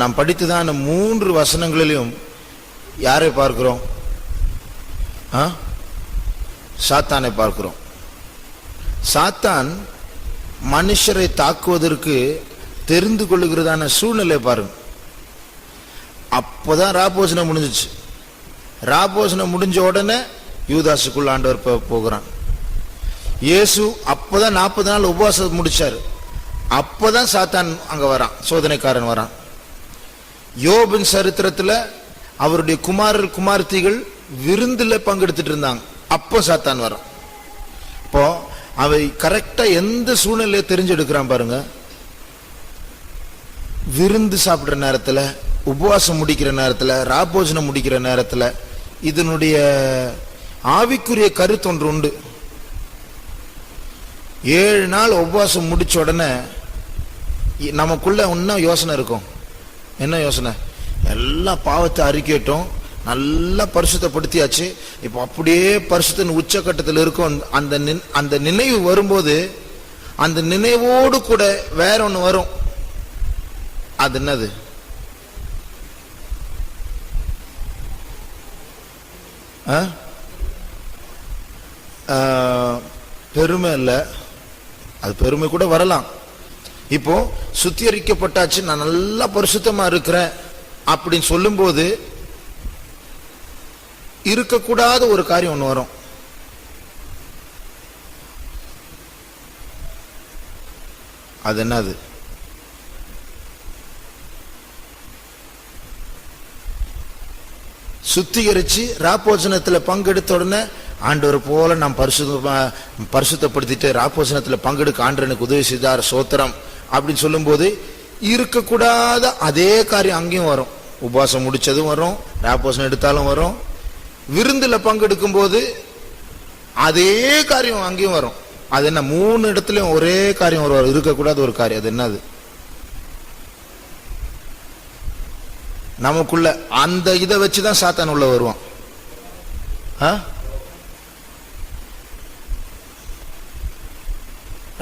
நாம் படித்துதான் 3 வசனங்களிலும் யாரை பார்க்கிறோம்? சாத்தானை பார்க்கிறோம். சாத்தான் மனுஷரை தாக்குவதற்கு தெரிந்து கொள்ளுகிறதான சூழ்நிலை பாருங்க. அப்போதான் ராபோஜனம் முடிஞ்சிச்சு. ராபோஜனம் முடிஞ்ச உடனே யூதாசுக்குள்ள ஆண்டவர் போகிறான். இயேசு அப்பதான் 40 நாள் உபவாசம் முடிச்சாரு. அப்பதான் சாத்தான் அங்க வரான், சோதனைக்காரன் வரான். யோபின் சரித்திரத்துல அவருடைய குமாரர் குமார்த்திகள் விருந்துல பங்கெடுத்துட்டு இருந்தாங்க. அப்போ சாத்தான் வரான். இப்போ அவை கரெக்டா எந்த சூழ்நிலையை தெரிஞ்செடுக்கிறான் பாருங்க. விருந்து சாப்பிடுற நேரத்துல, உபவாசம் முடிக்கிற நேரத்துல, ராபோஜனம் முடிக்கிற நேரத்துல. இதனுடைய ஆவிக்குரிய கருத்து ஒன்று உண்டு. 7 நாள் உபவாசம் முடிச்ச உடனே நமக்குள்ள இன்னும் யோசனை இருக்கும். என்ன யோசனை? எல்லா பாவத்தை அறிக்கட்டும், நல்லா பரிசுத்தப்படுத்தியாச்சு, இப்போ அப்படியே பரிசுத்தின் உச்சக்கட்டத்தில் இருக்கும். அந்த நினைவு வரும்போது அந்த நினைவோடு கூட வேற ஒன்று வரும். அது என்னது? பெருமை இல்லை. அது பெருமை கூட வரலாம். இப்போ சுத்திகரிக்கப்பட்டாச்சு, நான் நல்லா பரிசுத்தமா இருக்கிறேன் அப்படின்னு சொல்லும் போது இருக்கக்கூடாத ஒரு காரியம் ஒன்று வரும். அது என்னது? சுத்திகரிச்சு ராப்போஜனத்தில் பங்கெடுத்த உடனே ஆண்டவர் போல நாம் பரிசுத்தப்படுத்திட்டு ராப்போஜனத்தில் பங்கெடுக்க ஆண்டவர் எனக்கு உதவி செய்தார், சோத்திரம் அப்படின்னு சொல்லும் போது இருக்கக்கூடாத அதே காரியம் அங்கேயும் வரும். உபவாசம் முடிச்சதும் வரும், ராப்போஜனம் எடுத்தாலும் வரும். விருந்துல பங்கெடுக்கும் போது அதே காரியம் அங்கேயும் வரும். அது என்ன? 3 இடத்துலயும் ஒரே காரியம் வரும், இருக்கக்கூடாத ஒரு காரியம். அது என்னது? நமக்குள்ள அந்த இதை வச்சுதான் சாத்தான் உள்ள வருவான்.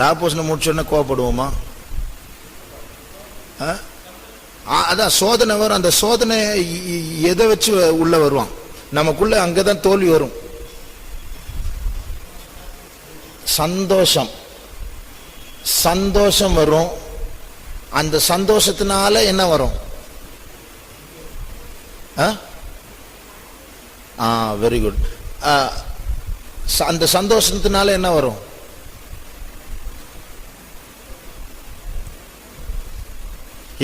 ராப்போசனம் முடிச்சோடனே கோவப்படுவோமா? அதான் சோதனை வரும். அந்த சோதனை எதை வச்சு உள்ள வருவான்? நமக்குள்ள அங்கதான் தோல்வி வரும். சந்தோஷம் வரும். அந்த சந்தோஷத்தினால என்ன வரும்? Very good. அந்த சந்தோஷத்தினால என்ன வரும்?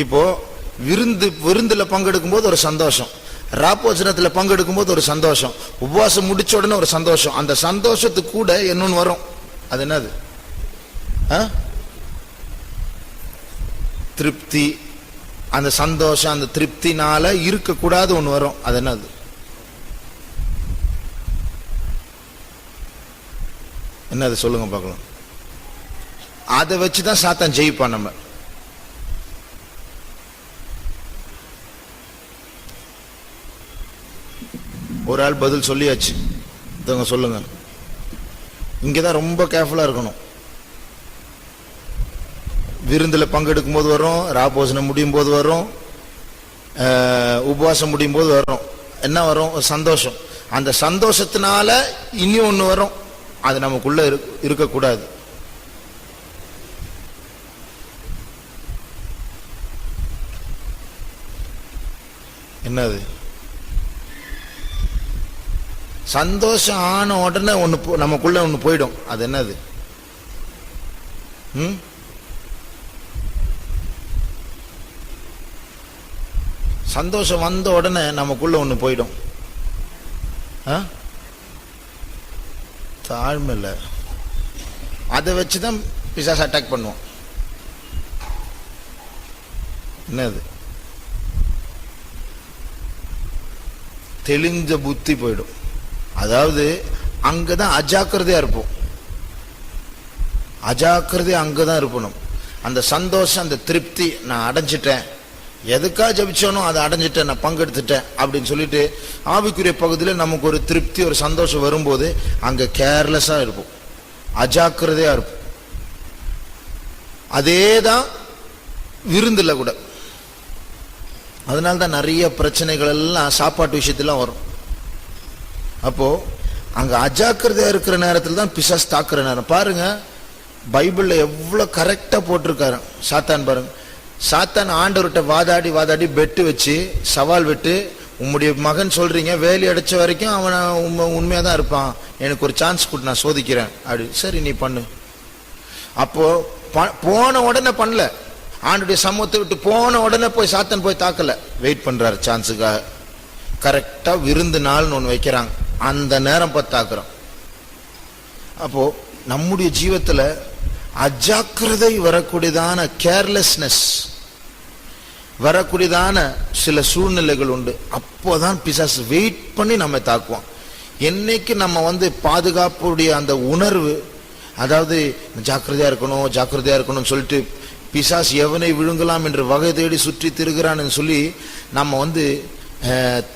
இப்போ விருந்துல பங்கெடுக்கும் போது ஒரு சந்தோஷம், ராப்போஜனத்துல பங்கெடுக்கும் போது ஒரு சந்தோஷம், உபவாசம் முடிச்ச உடனே ஒரு சந்தோஷம். அந்த சந்தோஷத்துக்கு கூட என்னன்னு வரும். அது என்னது? திருப்தி. அந்த சந்தோஷம், அந்த திருப்தினால இருக்கக்கூடாது ஒன்று வரும். அது என்னது? என்னது சொல்லுங்க பார்க்கலாம். அதை வச்சுதான் சாத்தான் ஜெயிப்பான். நம்ம ஒரு ஆள் பதில் சொல்லியாச்சு, சொல்லுங்க. இங்கதான் ரொம்ப கேர்ஃபுல்லா இருக்கணும். விருந்துல பங்கெடுக்கும் போது வரும், ராப்போசனம் முடியும் போது வரும், உபவாசம் முடியும் போது வரும். என்ன வரும்? சந்தோஷம். அந்த சந்தோஷத்தினால இனி ஒண்ணு வரும். அது நமக்குள்ள இருக்கக்கூடாது. என்னது? சந்தோஷம் ஆன உடனே ஒண்ணு நமக்குள்ள ஒண்ணு போயிடும். அது என்னது? சந்தோஷம் வந்த உடனே நமக்குள்ள ஒண்ணு போயிடும். தாழ்மை இல்லை. அதை வச்சுதான் பிசாசு அட்டாக் பண்ணுவோம். என்னது? தெளிஞ்ச புத்தி போயிடும். அதாவது அங்கதான் அஜாக்கிரதையா இருப்போம். அஜாக்கிரதையா அங்கதான் இருப்பணும். அந்த சந்தோஷம், அந்த திருப்தி, நான் அடைஞ்சிட்டேன், எதுக்கா ஜபிச்சோனோ அதை அடைஞ்சிட்டேன், நான் பங்கெடுத்துட்டேன் அப்படின்னு சொல்லிட்டு ஆவிக்குரிய பகுதியில் நமக்கு ஒரு திருப்தி, ஒரு சந்தோஷம் வரும்போது அங்க கேர்லெஸ்ஸா இருப்போம், அஜாக்கிரதையா இருப்போம். அதேதான் விருந்துல கூட. அதனால்தான் நிறைய பிரச்சனைகள் எல்லாம் சாப்பாட்டு விஷயத்துல வரும். அப்போ அங்க அஜாக்கிரதையா இருக்கிற நேரத்தில் தான் பிசாசு தாக்குற நேரம். பாருங்க பைபிள்ல எவ்வளவு கரெக்டா போட்டிருக்காரு சாத்தான். பாருங்க, சாத்தான் ஆண்டவர்கிட்ட வாதாடி பெட்டு வச்சு சவால் விட்டு, உம்முடைய மகன் சொல்றீங்க, வேலி அடைச்ச வரைக்கும் அவன் உண்மையா தான் இருப்பான், எனக்கு ஒரு சான்ஸ் கொடு, நான் சோதிக்கிறேன் அப்படி. சரி நீ பண்ணு. அப்போ போன உடனே பண்ணல, ஆண்டுடைய சமூகத்தை விட்டு போன உடனே போய் சாத்தான் போய் தாக்கல, வெயிட் பண்றாரு சான்ஸுக்காக. கரெக்டா விருந்து நாள்னு ஒன்று வைக்கிறாங்க, அந்த நேரம் பார்த்து தாக்குறோம். அப்போ நம்முடைய ஜீவத்துல அஜாக்கிரதை வரக்கூடியதான, கேர்லெஸ்னஸ் வரக்கூடியதான சில சூழ்நிலைகள் உண்டு. அப்போதான் பிசாசு வெயிட் பண்ணி நம்ம தாக்குவோம். என்னைக்கு நம்ம பாதுகாப்புடைய அந்த உணர்வு, அதாவது ஜாக்கிரதையா இருக்கணும் சொல்லிட்டு பிசாசு எவனை விழுங்கலாம் என்று வகை தேடி சுற்றி திருகிறான்னு சொல்லி நம்ம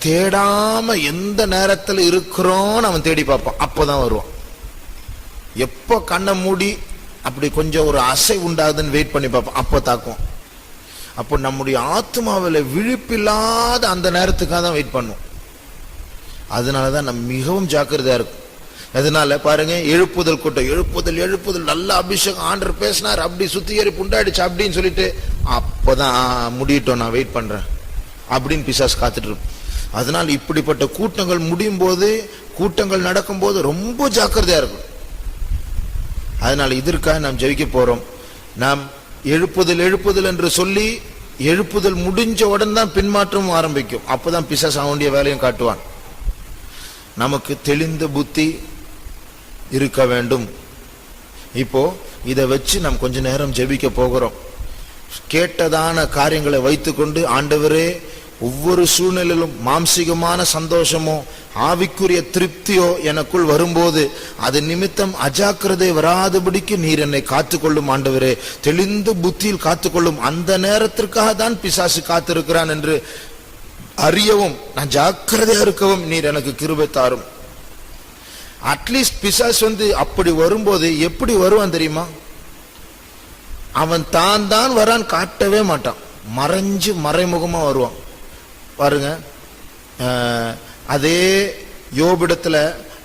தேடாம எந்த நேரத்தில் இருக்கிறோம் அவன் தேடி பார்ப்பான். அப்போதான் வருவான். எப்போ கண்ணை மூடி அப்படி கொஞ்சம் ஒரு அசை உண்டாதுன்னு வெயிட் பண்ணி பார்ப்போம், அப்போ தாக்குவோம். அப்போ நம்முடைய ஆத்மாவில் விழிப்பில்லாத அந்த நேரத்துக்காக தான் வெயிட் பண்ணுவோம். அதனாலதான் நம்ம மிகவும் ஜாக்கிரதையா இருக்கும். அதனால பாருங்க, எழுப்புதல் கூட்டம், எழுப்புதல் நல்ல அபிஷேகம், ஆண்டவர் பேசினார், அப்படி சுத்திகரி புண்டாடிச்சு அப்படின்னு சொல்லிட்டு அப்பதான் முடியட்டும், நான் வெயிட் பண்றேன் அப்படின்னு பிசாசு காத்துட்டு இருப்போம். அதனால இப்படிப்பட்ட கூட்டங்கள் முடியும் போது, கூட்டங்கள் நடக்கும் போது ரொம்ப ஜாக்கிரதையா இருக்கும். அதனால இதற்காக நாம் ஜெயிக்க போறோம். நாம் எழுப்புதல் என்று சொல்லி எழுப்புதல் முடிஞ்ச உடனே தான் பின்மாற்றமும் ஆரம்பிக்கும். அப்பதான் பிசாசு அவனுடைய வேலையும் காட்டுவான். நமக்கு தெளிந்த புத்தி இருக்க வேண்டும். இப்போ இதை வச்சு நாம் கொஞ்ச நேரம் ஜெபிக்க போகிறோம். கேட்டதான காரியங்களை வைத்துக்கொண்டு, ஆண்டவரே, ஒவ்வொரு சூழ்நிலையிலும் மாம்சீகமான சந்தோஷமோ ஆவிக்குரிய திருப்தியோ எனக்குள் வரும்போது அது நிமித்தம் அஜாக்கிரதை வராதபடிக்கு நீர் என்னை காத்துக்கொள்ளும் ஆண்டவரே, தெளிந்த புத்தியில் காத்துக்கொள்ளும். அந்த நேரத்திற்காக தான் பிசாசு காத்திருக்கிறான் என்று அறியவும், நான் ஜாக்கிரதையா இருக்கவும் நீர் எனக்கு கிருபை தாரும். அட்லீஸ்ட் பிசாசு அப்படி வரும்போது எப்படி வருவான் தெரியுமா? அவன் தான் வரான் காட்டவே மாட்டான், மறைமுகமா வருவான். பாருங்க, அதே யோபிடத்துல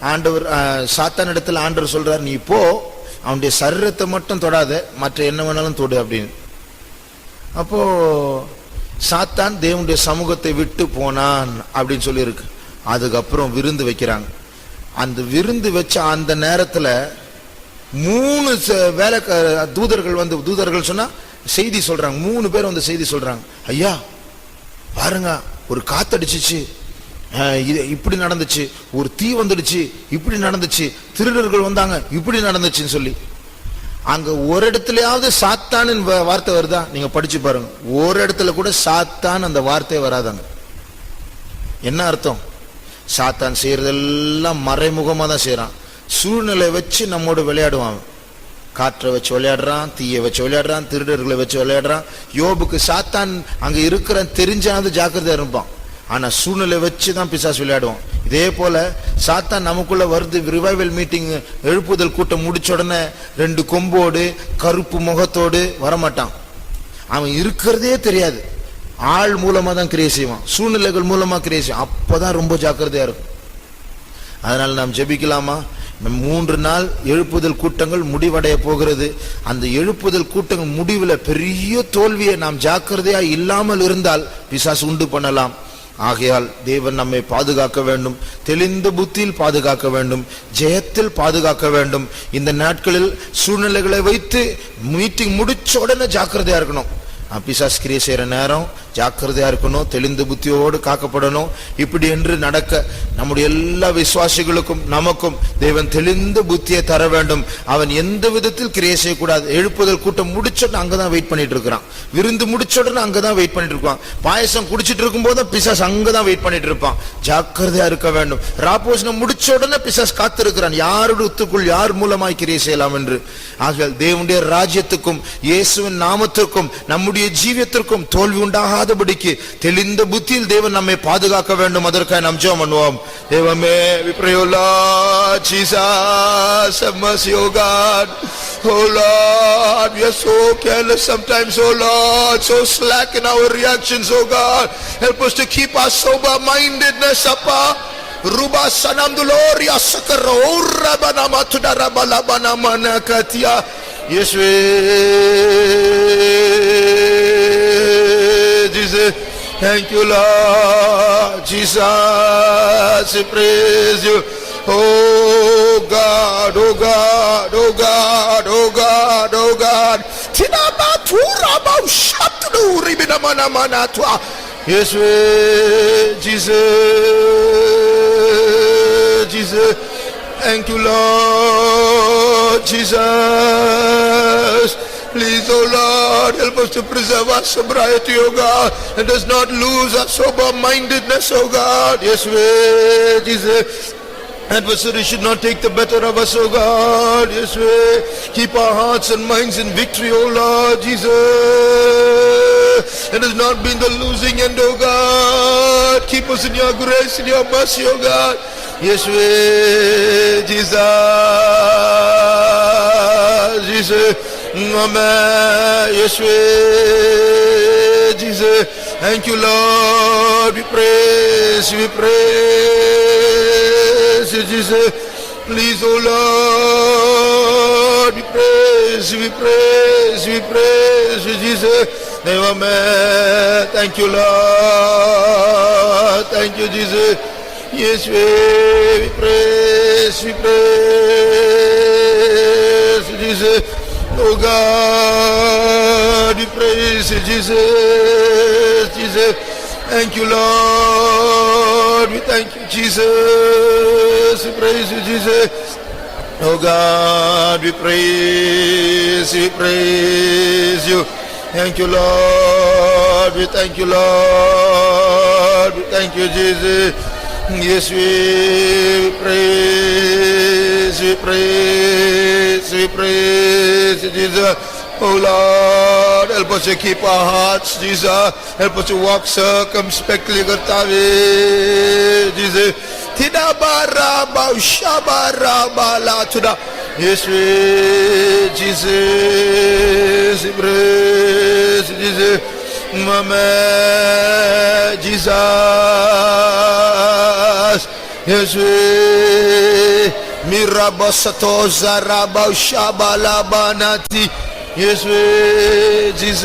ஆண்டவர், சாத்தான் இடத்துல ஆண்டவர் சொல்றார், நீ போ, அவனுடைய சரீரத்தை மட்டும் தொடாத, மற்ற என்ன வேணாலும் தொடு அப்படின்னு. அப்போ சாத்தான் தேவனுடைய சமூகத்தை விட்டு போனான் அப்படின்னு சொல்லி இருக்கு. அதுக்கப்புறம் விருந்து வைக்கிறாங்க. அந்த விருந்து வச்ச அந்த நேரத்துல 3 வேலை தூதர்கள் தூதர்கள் சொன்னா செய்தி சொல்றாங்க. 3 பேர் செய்தி சொல்றாங்க, ஐயா பாருங்க, ஒரு காத்தடிச்சிச்சு, இப்படி நடந்துச்சு, ஒரு தீ வந்துடுச்சு, இப்படி நடந்துச்சு, திருடர்கள் வந்தாங்க, இப்படி நடந்துச்சுன்னு சொல்லி. அங்க ஒரு இடத்துலயாவது சாத்தான் வார்த்தை வருதா? நீங்க படிச்சு பாருங்க, ஒரு இடத்துல கூட சாத்தான் அந்த வார்த்தை வராதாங்க. என்ன அர்த்தம்? சாத்தான் செய்யறதெல்லாம் மறைமுகமா தான் செய்யறான். சூழ்நிலை வச்சு நம்மோடு விளையாடுவான். காற்றை வச்சு விளையாடுறான், தீயை வச்சு விளையாடுறான், திருடர்களை வச்சு விளையாடுறான். யோபுக்கு சாத்தான் அங்க இருக்கிற தெரிஞ்சாவது ஜாக்கிரதையா இருப்பான். ஆனா சூழ்நிலை வச்சுதான் பிசாசு விளையாடுவான். இதே போல சாத்தான் நமக்குள்ள வருது. ரிவைவல் மீட்டிங், எழுப்புதல் கூட்டம் முடிச்ச உடனே 2 கொம்போடு கருப்பு முகத்தோடு வரமாட்டான். அவன் இருக்கிறதே தெரியாது. ஆள் மூலமா தான் கிரியை செய்வான், சூழ்நிலைகள் மூலமா கிரியை செய்வான். அப்பதான் ரொம்ப ஜாக்கிரதையா இருக்கும். அதனால நாம் ஜெபிக்கலாமா? 3 நாள் எழுப்புதல் கூட்டங்கள் முடிவடைய போகிறது. அந்த எழுப்புதல் கூட்டங்கள் முடிவில் பெரிய தோல்வியை நாம் ஜாக்கிரதையா இல்லாமல் இருந்தால் பிசாசு உண்டு பண்ணலாம். ஆகையால் தேவன் நம்மை பாதுகாக்க வேண்டும், தெளிந்த புத்தியில் பாதுகாக்க வேண்டும், ஜெயத்தில் பாதுகாக்க வேண்டும். இந்த நாட்களில் சூழ்நிலைகளை வைத்து மீட்டிங் முடிச்ச உடனே ஜாக்கிரதையா இருக்கணும். பிசாசு கிரியை செய்யற நேரம் ஜாக்கிரதையா இருக்கணும், தெளிந்த புத்தியோடு காக்கப்படணும். இப்படி என்று நடக்க நம்முடைய எல்லா விசுவாசிகளுக்கும் நமக்கும் தேவன் தெளிந்த புத்தியை தர வேண்டும். அவன் எந்த விதத்தில் கிரியை செய்யக்கூடாது. எழுப்புதல் கூட்டம் முடிச்சோன்னு அங்கதான் வெயிட் பண்ணிட்டு இருக்கிறான். விருந்து முடிச்சோடனே அங்கதான் வெயிட் பண்ணிட்டு இருப்பான். பாயசம் குடிச்சிட்டு இருக்கும் போது பிசாசு அங்கதான் வெயிட் பண்ணிட்டு இருப்பான். ஜாக்கிரதையா இருக்க வேண்டும். ராப்போசனம் முடிச்ச உடனே பிசாசு காத்திருக்கிறான், யாருடைய உத்துக்குள் யார் மூலமாய் கிரியை செய்யலாம் என்று. ஆக தேவனுடைய ராஜ்யத்துக்கும் இயேசுவின் நாமத்திற்கும் நம்முடைய ஜீவியத்திற்கும் தோல்வி உண்டாக வராதபடிக்கு தெளிந்த புத்தியில் தேவன் நம்மை பாதுகாக்க வேண்டும். அதற்காக நாம் ஜெபம் பண்ணுவோம். தேவமே, we pray, O Lord Jesus, have mercy, O God. Oh Lord, we are so careless sometimes, oh Lord, so slack in our reactions, oh God. Help us to keep our sober-mindedness, Appa. Ruba sanam duloria sakara ora banama tudara balabana manakatia. Yeshua, Jesus, thank you Lord Jesus, we praise you. Oh God, oh God, oh God, oh God, oh God. Tinaba turaba shatlu ribina mana mana tua. Yeshua, Jesus, Jesus, thank you Lord Jesus. Please, oh Lord, help us to preserve our sobriety, oh God, and does not lose our sober-mindedness, oh God. Yeshua, Jesus. Adversary should not take the better of us, oh God. Yes, we keep our hearts and minds in victory, oh Lord Jesus. It has not been the losing end, oh God. Keep us in your grace, in your mercy, oh God. Yes, we, Jesus, Jesus, Amen. Yes, we, Jesus. Thank you, Lord. We praise, we praise you, Jesus. Please, oh Lord, we praise, we praise, we praise you, Jesus. Amen. Thank you, Lord. Thank you, Jesus. Yes, we praise, we praise you, Jesus. Oh God, we praise you, Jesus, Jesus. Thank you, Lord. We thank you, Jesus. We praise you, Jesus. Oh God, we praise you. Thank you, Lord. We thank you, Lord. We thank you, Jesus. Yes, we praise you, Jesus. Oh Lord, help us to keep our hearts, Jesus. Help us to walk circumspectly, Jesus. Tidabaraba shabarabala tuda. Yes, we, Jesus, praise Jesus. Mama, Jesus. Yes, we. Mirabasato zaraba shabalabanati. Yes, Jesus,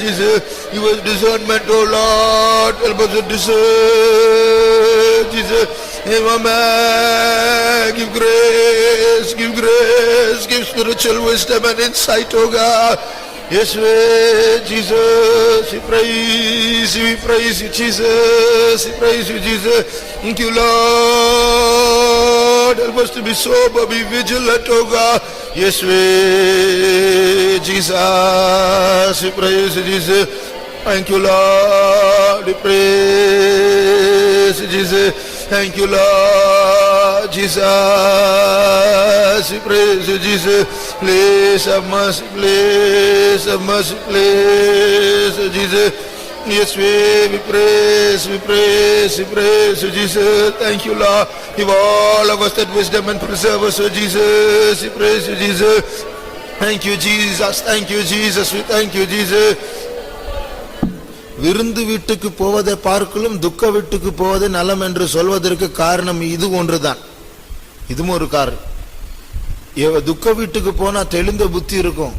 Jesus, give us discernment, oh Lord, help us to discern, Jesus, Amen. Give grace, give spiritual wisdom and insight, oh God. Yes, Jesus, we praise you, Jesus, we praise you, Jesus. Thank you, Lord. Help us to be sober, be vigilant, oh God. Yes, Jesus, we praise you, Jesus. Thank you, Lord. We praise you, Jesus. Thank you, Lord. Jesus, we praise you, Jesus. Please have mercy, please have mercy, please, Jesus. Yes, we praise you, Jesus. Thank you, Lord. Give all of us that wisdom and preserve us, oh Jesus. We praise you, Jesus. Thank you, Jesus. Thank you, Jesus. We thank you, Jesus. விருந்து வீட்டுக்கு போவதை பார்க்கலும் துக்க வீட்டுக்கு போவதை நலம் என்று சொல்வதற்கு காரணம் இது ஒன்றுதான். இதுவும் ஒரு காரணம். துக்க வீட்டுக்கு போனா தெளிந்த புத்தி இருக்கும்,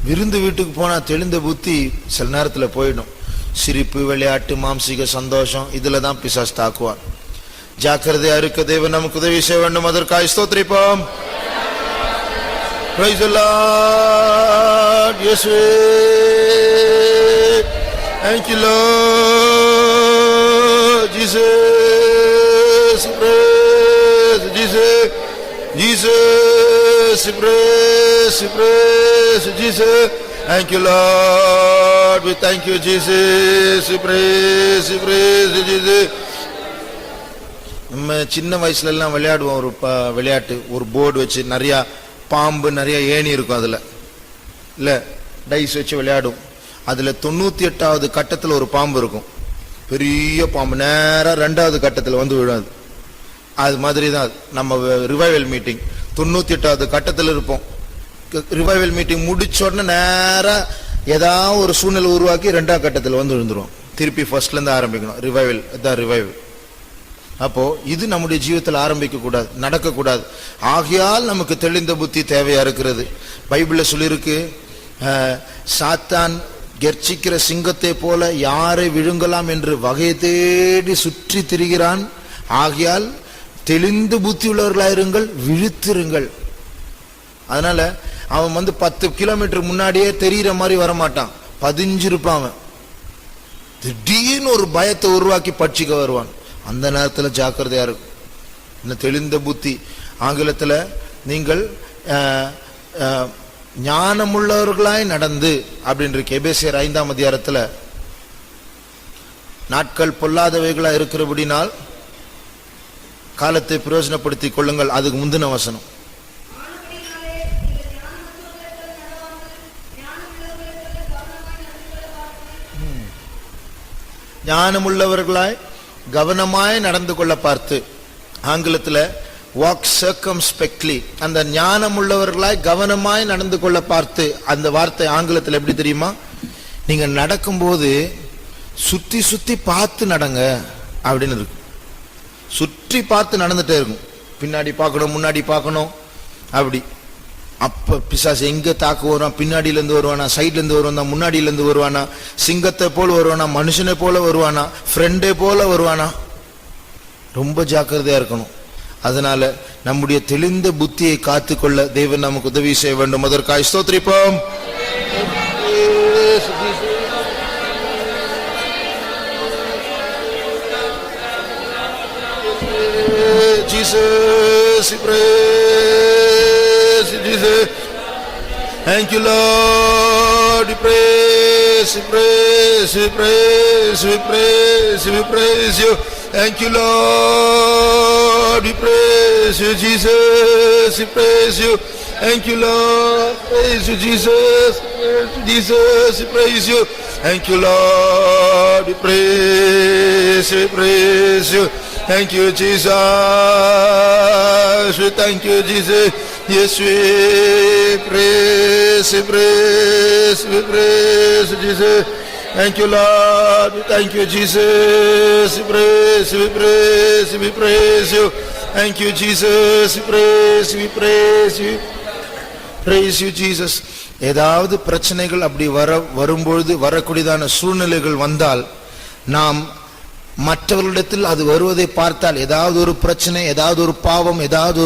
விருந்து வீட்டுக்கு போனா தெளிந்த புத்தி சில நேரத்தில் போயிடும். சிரிப்பு, விளையாட்டு, மாம்சீக சந்தோஷம், இதுல தான் பிசாசு தாக்குவார். ஜாக்கிரதையா இருக்க தேவன் நமக்கு உதவி செய்ய வேண்டும். அதற்காக ஸ்தோத்திரிப்போம். Praise the Lord. Yeshua. Thank you, Lord. Jesus, praise Jesus. Jesus, praise Jesus. Thank you, Lord. We thank you, Jesus. We praise Jesus. நம்ம சின்ன வயசுல எல்லாம் விளையாடுவோம். ஒரு விளையாட்டு, ஒரு போர்டு வச்சு நிறைய பாம்பு, நிறைய ஏணி இருக்கும், அதுல இல்ல டைஸ் வச்சு விளையாடும். அதுல 98வது கட்டத்துல ஒரு பாம்பு இருக்கும், பெரிய பாம்பு, நேரா 2வது கட்டத்துல வந்து விடாது. அது மாதிரி தான் நம்ம ரிவைவல் மீட்டிங் 98வது கட்டத்துல இருப்போம். ரிவைவல் மீட்டிங் முடிச்ச உடனே நேரா ஏதாவது ஒரு சூழ்நிலை உருவாக்கி 2வது கட்டத்துல வந்து விழுந்துருவோம். திருப்பி ஃபர்ஸ்ட்ல இருந்து ஆரம்பிக்கணும். ரிவைவல் தான் ரிவைவல். அப்போ இது நம்முடைய ஜீவிதத்தில் ஆரம்பிக்க கூடாது, நடக்க கூடாது. ஆகையால் நமக்கு தெளிந்த புத்தி தேவையா இருக்கிறது. பைபிள்ல சொல்லியிருக்கு, சாத்தான் கெர்ச்சிக்கிற சிங்கத்தை போல யாரை விழுங்கலாம் என்று வகை தேடி சுற்றி திரிகிறான். ஆகையால் தெளிந்த புத்தி உள்ளவர்களாயிருங்கள், விழித்திருங்கள். அதனால அவன் 10 கிலோமீட்டர் முன்னாடியே தெரிகிற மாதிரி வரமாட்டான், பதிஞ்சிருப்பான். அவன் திடீர்னு ஒரு பயத்தை உருவாக்கி பட்சிக்க வருவான். அந்த நேரத்தில் ஜாக்கிரதையா இருக்கும். இன்னும் தெளிந்த புத்தி, ஆங்கிலத்தில் நீங்கள் ஞானமுள்ளவர்களாய் நடந்து அப்படின்னு எபேசியர் 5ஆம் அதிகாரத்தில், நாட்கள் பொல்லாதவைகளா இருக்கிறபடினால் காலத்தை பிரயோஜனப்படுத்திக் கொள்ளுங்கள். அதுக்கு முந்தின வசனம், ஞானமுள்ளவர்களாய் கவனமாய் நடந்து கொள்ள பார்த்து, ஆங்கிலத்தில் வாக் சர்க்கம்ஸ்பெக்ட்லி. அந்த ஞானமுள்ளவர்களாய் கவனமாய் நடந்து கொள்ள பார்த்து, அந்த வார்த்தை ஆங்கிலத்தில் எப்படி தெரியுமா? நீங்க நடக்கும்போது சுத்தி சுத்தி பார்த்து நடங்க அப்படின்னு இருக்கு. சுற்றி பார்த்து நடந்துட்டே இருக்கும். பின்னாடி பார்க்கணும், முன்னாடி பார்க்கணும். அப்படி அப்ப பிசாசு எங்க தாக்கு வருவான்? பின்னாடியில இருந்து வருவானா, சைட்ல இருந்து வருவானா, முன்னாடியில இருந்து வருவானா, சிங்கத்தை போல வருவானா, மனுஷனை போல வருவானா, ஃப்ரெண்டே போல வருவானா? ரொம்ப ஜாக்கிரதையா இருக்கணும். அதனால நம்முடைய தெளிந்த புத்தியை காத்துக்கொள்ள தேவன் நமக்கு உதவி செய்ய வேண்டும். அதற்காக ஸ்தோத்திரிப்போம். Jesus, we praise Jesus. Thank you, Lord. We praise, we praise, we praise, we praise, we praise you. Thank you, Lord. We praise you, Jesus. We praise you. Thank you, Lord. Praise you, Jesus. Jesus, we praise you. Thank you, Lord. We praise, we praise you. Thank you, Jesus. We thank you, Jesus. Yes, we praise, we praise, we praise Jesus. Thank you, Lord. We thank you, Jesus. We praise, we praise, we praise you. Thank you, Jesus. We praise, we praise you. Praise you, Jesus. ஏதாவது பிரச்சனைகள் அப்படி வரும்பொழுது, வரக்கூடியதான சூழ்நிலைகள் வந்தால், நாம் மற்றவர்களிடத்தில் அது வருவதை பார்த்தால், ஏதாவது ஒரு பிரச்சனை, ஏதாவது ஒரு பாவம், ஏதாவது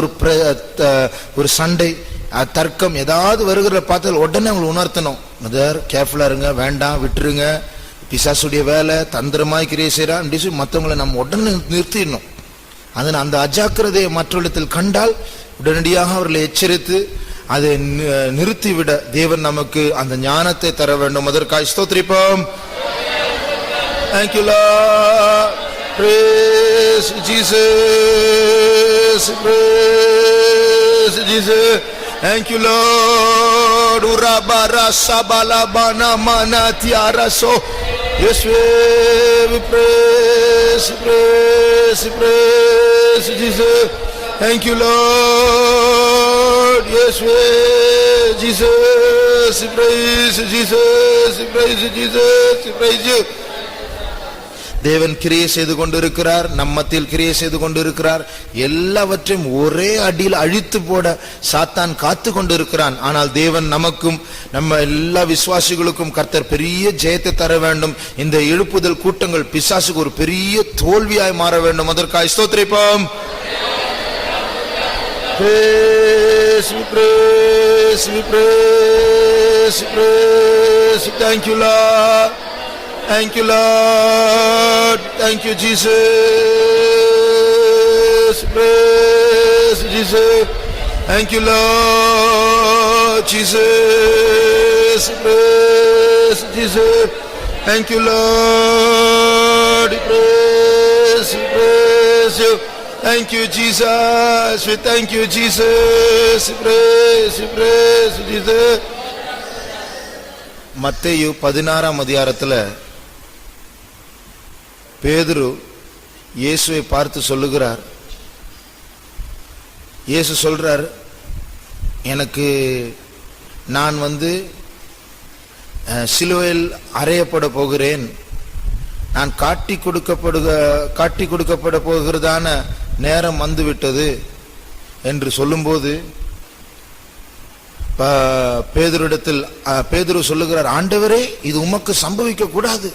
ஒரு சண்டை, தர்க்கம் ஏதாவது வருகிற பார்த்தால் உடனே அவங்களை உணர்த்தணும். மதர் கேர்ஃபுல்லா இருங்க, வேண்டாம், விட்டுருங்க, பிசாசுடைய வேலை, தந்திரமாய் கிரியை செய்யறான் அப்படி சொல்லி மற்றவங்களை நம்ம உடனே நிறுத்திடணும். அதனால் அந்த அஜாக்கிரதையை மற்றவர்களிடத்தில் கண்டால் உடனடியாக அவர்களை எச்சரித்து அதை நிறுத்திவிட தேவன் நமக்கு அந்த ஞானத்தை தர வேண்டும். அதற்காக ஸ்தோத்திரிப்போம். Thank you, Lord. Praise Jesus. Praise Jesus. Thank you, Lord. Urabara sabala bana mana tiara so. Yes, we praise, praise, praise Jesus. Thank you, Lord. Yes, we Jesus. Praise Jesus. Praise Jesus. Praise you. தேவன் கிரியை செய்து கொண்டிருக்கிறார், நம்மத்தில் கிரியை செய்து கொண்டிருக்கிறார். எல்லாவற்றையும் ஒரே அடியில் அழித்து போட சாத்தான் காத்து கொண்டிருக்கிறான். ஆனால் தேவன் நமக்கும் நம்ம எல்லா விசுவாசிகளுக்கும் கர்த்தர் பெரிய ஜெயத்தை தர வேண்டும். இந்த எழுப்புதல் கூட்டங்கள் பிசாசுக்கு ஒரு பெரிய தோல்வியாய் மாற வேண்டும். அதற்காக ஸ்தோத்திரிப்போம். Thank you, Lord. Thank you, Lord. Thank you, Jesus. Praise Jesus. Thank you, Lord. Jesus. Praise Jesus. Thank you, Lord. Praise, praise you. Thank you, Jesus. We thank you, Jesus. Praise, praise Jesus. மத்தேயு 16ஆம் அதிகாரத்துல பேதுரு இயேசுவை பார்த்து சொல்லுகிறார். இயேசு சொல்றார், எனக்கு நான் சிலுவையில் அறையப்பட போகிறேன், நான் காட்டி கொடுக்கப்பட போகிறதான நேரம் வந்துவிட்டது என்று சொல்லும்போது பேதுரு சொல்லுகிறார், ஆண்டவரே இது உமக்கு சம்பவிக்க கூடாது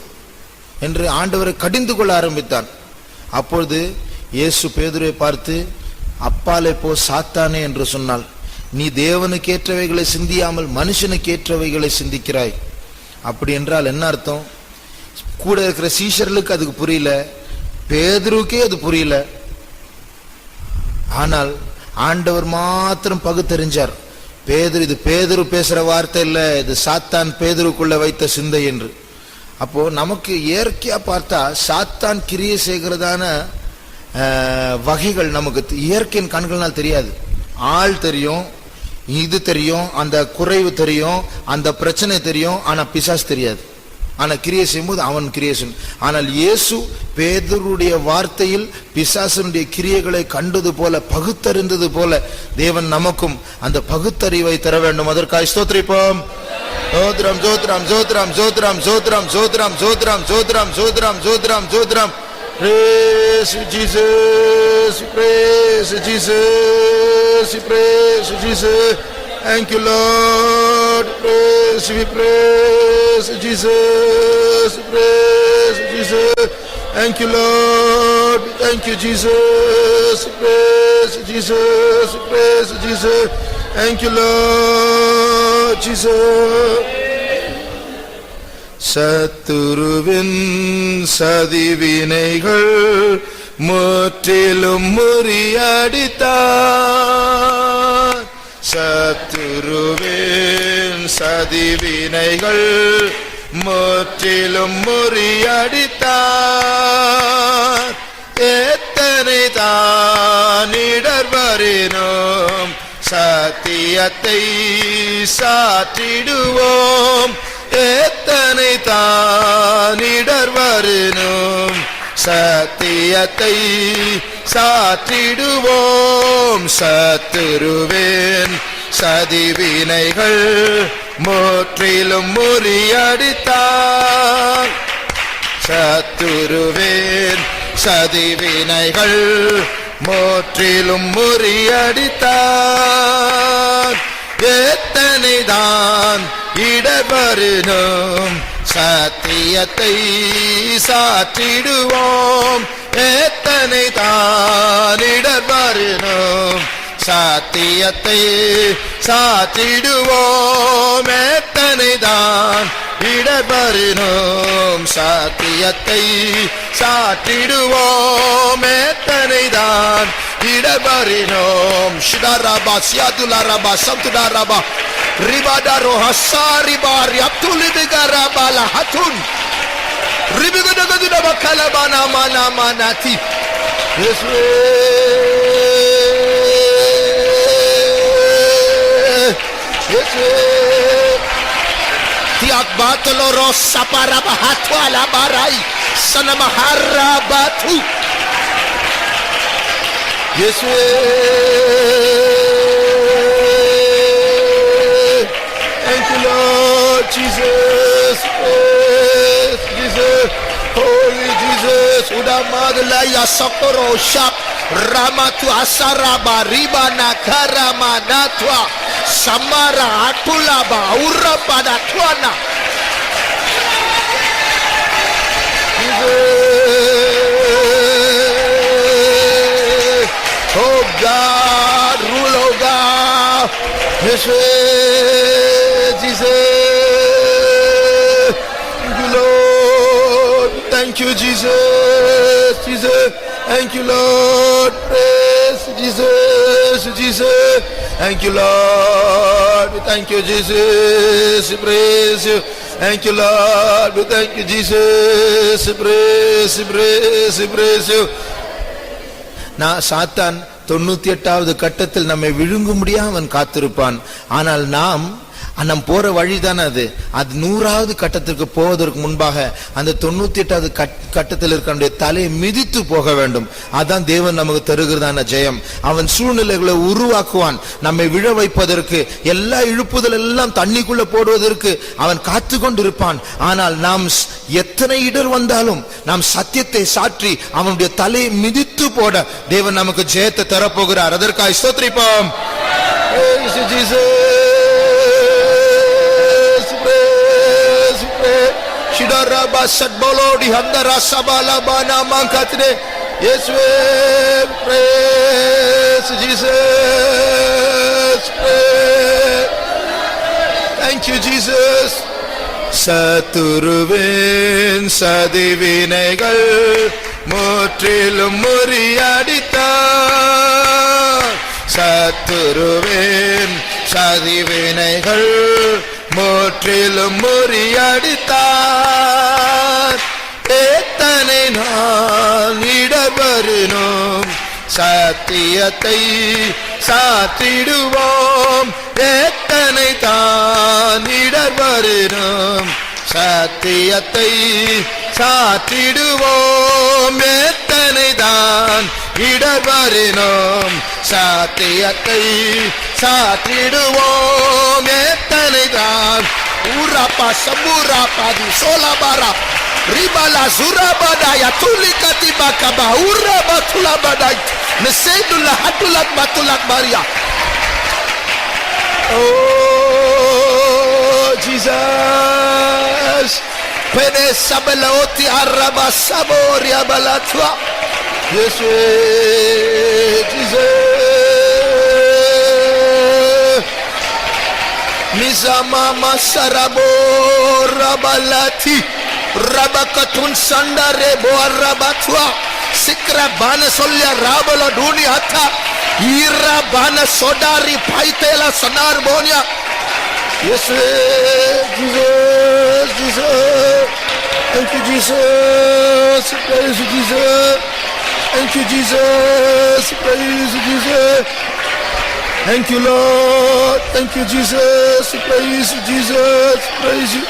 என்று ஆண்டவரை கடிந்து கொள்ள ஆரம்பித்தான். அப்பொழுது இயேசு பேதுருவை பார்த்து, அப்பாலே போ சாத்தானே என்று சொன்னால், நீ தேவனுக்கு ஏற்றவைகளை சிந்தியாமல் மனுஷனுக்கு ஏற்றவைகளை சிந்திக்கிறாய். அப்படி என்றால் என்ன அர்த்தம்? கூட இருக்கிற சீஷர்களுக்கு அதுக்கு புரியல, பேதுருக்கே அது புரியல. ஆனால் ஆண்டவர் மாத்திரம் பகுத்தறிஞ்சார். இது பேதுரு பேசுற வார்த்தை இல்ல, இது சாத்தான் பேதுருக்குள்ள வைத்த சிந்தை என்று. அப்போ நமக்கு இயற்கையா பார்த்தா சாத்தான் கிரியை செய்கிறதான வகைகள் நமக்கு இயற்கையின் கண்களால் தெரியாது. ஆள் தெரியும், இது தெரியும், அந்த குறைவு தெரியும், அந்த பிரச்சனை தெரியும், ஆனா பிசாசு தெரியாது. ஆனா கிரியை செய்யும்போது அவன் கிரியை செய்யும். ஆனால் இயேசு பேதுருடைய வார்த்தையில் பிசாசனுடைய கிரியைகளை கண்டது போல, பகுத்தறிந்தது போல தேவன் நமக்கும் அந்த பகுத்தறிவை தர வேண்டும். அதற்காக ஸ்தோத்திரிப்போம். சோத்ரம் சோத்ரம் சோத்ரம் சோத்ரம் சோத்ரம் சோத்ரம் சோத்ரம் சோத்ரம் சோத்ரம் சோத்ரம் சோத்ரம். Praise Jesus, praise Jesus, praise Jesus. Thank you Lord, praise we praise Jesus, praise Jesus. Thank you Lord, thank you Jesus, praise Jesus, praise Jesus. Thank you Lord Jesus. சத்துருவின் சதிவினைகள் முற்றிலும் முறியடித்தார். சத்துருவின் சதிவினைகள் முற்றிலும் முறியடித்தார். எத்தனை தான் இடர்வரினும் சத்தியத்தை சாற்றிடுவோம். எத்தனை தான் இடர்வரினும் சத்தியத்தை சாற்றிடுவோம். சத்துருவின் சதிவினைகள் முற்றிலும் முறியடித்தார். சத்துருவின் சதிவினைகள் முற்றிலும் முறியடித்தார். எத்தனை தான் இடர்வரினும் சத்தியத்தை சாற்றிடுவோம். எத்தனை தான் இடர்வரினும் சத்தியத்தை சாற்றிடுவோம். எத்தனை தான் இடர்வரினும் சத்தியத்தை சாற்றிடுவோம். எத்தனை தான் இடர்வரினும் ஷிடாராபா சியாதுலாராபா சம்துடாராபா ரிபாடாரோ ஹசாரிபாரி அப்துலிதிகாராபாலா ஹத்துன் ரிபிகுதகுதுடபா கலபானா மானா மானாதி. இயேசுவே இயேசுவே தியாக்பாத்தலோரோ சபாராபா ஹத்வாலா பாராய் சனமஹாராபாத்து. இயேசுவே thank you Lord Jesus, praise Jesus, holy Jesus. Udamadla ya sokoro shap ramatu asaraba ribana karama natwa samara atulaba urapada twana. Oh God, rule oh God. Jesus, thank you Lord, thank you Jesus, Jesus, thank you Lord, praise Jesus, Jesus, thank you Lord, thank you Jesus, praise you, thank you Lord, thank you Jesus, praise, praise, praise you. நான் சாத்தான் 98வது கட்டத்தில் நம்மை விழுங்கும்படியாக அவன் காத்திருப்பான். ஆனால் நாம் நம் போற வழிதானே அது. அது 100வது கட்டத்திற்கு போவதற்கு முன்பாக அந்த 98வது கட்டத்தில் இருக்க தலையை மிதித்து போக வேண்டும். அதான் தேவன் நமக்கு தருகிறதான ஜெயம். அவன் சூழ்நிலைகளை உருவாக்குவான் நம்மை விழ வைப்பதற்கு. எல்லா இழுப்புதல் எல்லாம் தண்ணிக்குள்ள போடுவதற்கு அவன் காத்து கொண்டிருப்பான். ஆனால் நாம் எத்தனை இடர் வந்தாலும் நாம் சத்தியத்தை சாற்றி அவனுடைய தலையை மிதித்து போட தேவன் நமக்கு ஜெயத்தை தரப்போகிறார். அதற்காக ஸ்தோத்திரிப்போம். Shidaraba Sadbolodi Handara Sabala Bana Mankatre. Yes, we praise Jesus. Praise. Thank you, Jesus. சத்துருவின் சதிவினைகள் முற்றிலும் முறியடித்தார். சத்துருவின் சதிவினைகள் முற்றிலும் முறியடித்தார். எத்தனை நான் இடபெறினோம் சத்தியத்தை சாத்திடுவோம். எத்தனை தான் இடபெறினோம் சத்தியத்தை சாத்திடுவோம். எத்தனை தான் இடபெறினோம் சத்தியத்தை சாத்திடுவோம். எத்தனை தான் ஊராப்பா சம்பூராப்பாதி சோலாபாரா ரிபாலா சுராபாடாயா துலிகதிபா கபா ஊராபா துலாபாடாய் நசேதுல்லா ஹட்டுலக் பத்துலக் பாரியா. Oh Jesus, pene sabelaoti araba saboria balatwa. Yes, Jesus. Mizama masarabo rabalati rabakatun sandare bo arabatwa. Sikra bana solya rabala duni hatta ira bana sodari paitela sanar bonya. Yes, Jesus, Jesus. Thank you, Jesus. Praise you, Jesus. Thank you, Jesus. Praise you, Jesus. Thank you, Lord. Thank you, Jesus. Praise you, Jesus. Praise you.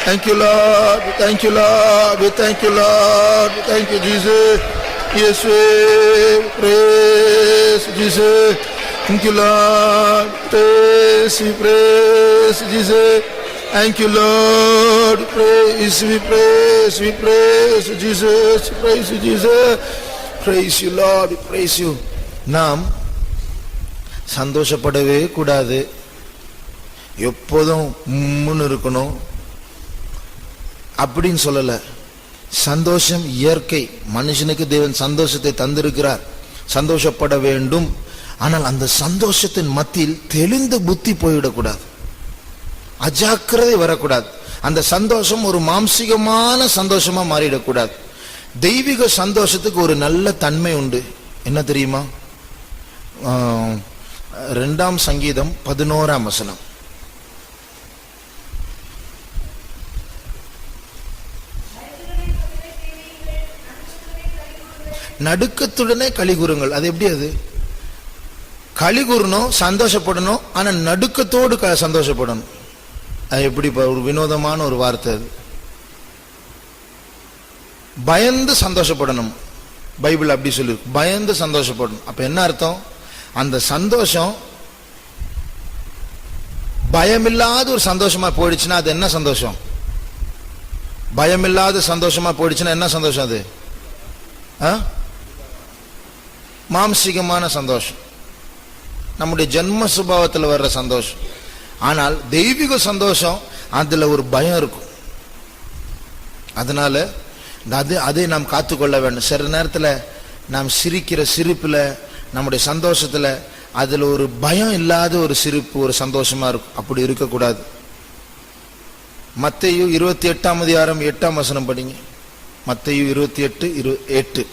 Thank you, Lord. Thank you, Lord. Thank you, Lord. Thank you, Jesus. Yes, we praise Jesus. Thank you, Lord. Praise Jesus. Thank you, Lord. Praise, we praise Jesus. Praise Jesus. Praise you, Lord. Praise you. நாம் சந்தோஷப்படவே கூடாது. எப்போதும் முன்னு இருக்கணும் அப்படின்னு சொல்லல. சந்தோஷம் இயற்கை. மனுஷனுக்கு தேவன் சந்தோஷத்தை தந்திருக்கிறார். சந்தோஷப்பட வேண்டும். ஆனால் அந்த சந்தோஷத்தின் மத்தியில் தெளிந்த புத்தி போய்விடக்கூடாது. அஜாக்கிரதை வரக்கூடாது. அந்த சந்தோஷம் ஒரு மாம்சிகமான சந்தோஷமா மாறிடக்கூடாது. தெய்வீக சந்தோஷத்துக்கு ஒரு நல்ல தன்மை உண்டு. என்ன தெரியுமா? 2 சங்கீதம் 11ஆம் வசனம். நடுக்கத்துடனே களிகூறுங்கள். அது எப்படி? அது களிகூறணும், சந்தோஷப்படணும். ஆனா நடுக்கத்தோடு சந்தோஷப்படணும். அது எப்படி? ஒரு வினோதமான ஒரு வார்த்தை அது. பயந்து சந்தோஷப்படணும். பைபிள் அப்படி சொல்லு, பயந்து சந்தோஷப்படணும். அப்ப என்ன அர்த்தம்? அந்த சந்தோஷம் பயமில்லாத ஒரு சந்தோஷமா போயிடுச்சுன்னா அது என்ன சந்தோஷம்? பயமில்லாத சந்தோஷமா போயிடுச்சுன்னா என்ன சந்தோஷம் அது? மாம்சிகமான சந்தோஷம், நம்முடைய ஜென்ம சுபாவத்தில் வர்ற சந்தோஷம். ஆனால் தெய்வீக சந்தோஷம் அதுல ஒரு பயம் இருக்கும். அதனால அதை நாம் காத்துக்கொள்ள வேண்டும். சில நேரத்தில் நாம் சிரிக்கிற சிரிப்புல, நம்முடைய சந்தோஷத்துல அதுல ஒரு பயம் இல்லாத ஒரு சிரிப்பு, ஒரு சந்தோஷமா இருக்கும். அப்படி இருக்கக்கூடாது. மத்தேயு 28ஆம் அதிகாரம் 8ஆம் வசனம் படிங்க. மத்தேயு 28:8.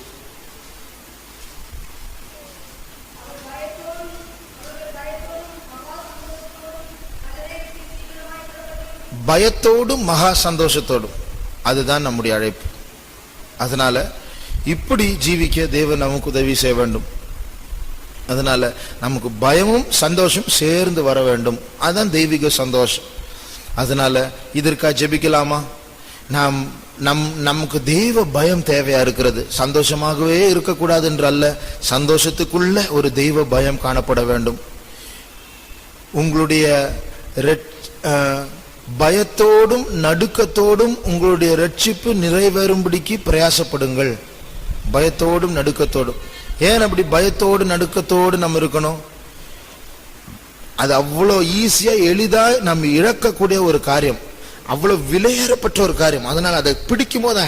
பயத்தோடும் மகா சந்தோஷத்தோடும். அதுதான் நம்முடைய அழைப்பு. அதனால இப்படி ஜீவிக்க தேவன் நமக்கு உதவி செய்ய வேண்டும். அதனால நமக்கு பயமும் சந்தோஷம் சேர்ந்து வர வேண்டும். அதுதான் தெய்வீக சந்தோஷம். அதனால இதற்காக ஜெபிக்கலாமா? நமக்கு தெய்வ பயம் தேவையா இருக்கிறது. சந்தோஷமாகவே இருக்கக்கூடாது என்று அல்ல, சந்தோஷத்துக்குள்ள ஒரு தெய்வ பயம் காணப்பட வேண்டும். உங்களுடைய பயத்தோடும் நடுக்கத்தோடும் உங்களுடைய ரட்சிப்பு நிறைவேறும்படிக்கு பிரயாசப்படுங்கள். பயத்தோடும் நடுக்கத்தோடும். ஏன் அப்படி பயத்தோடு நடுக்கத்தோடு நம்ம இருக்கணும்? அது அவ்வளோ ஈஸியா எளிதா நம்ம இழக்கக்கூடிய ஒரு காரியம், அவ்வளவு விலையேறப்பட்ட ஒரு காரியம். அதனால அதை பிடிக்கும் போது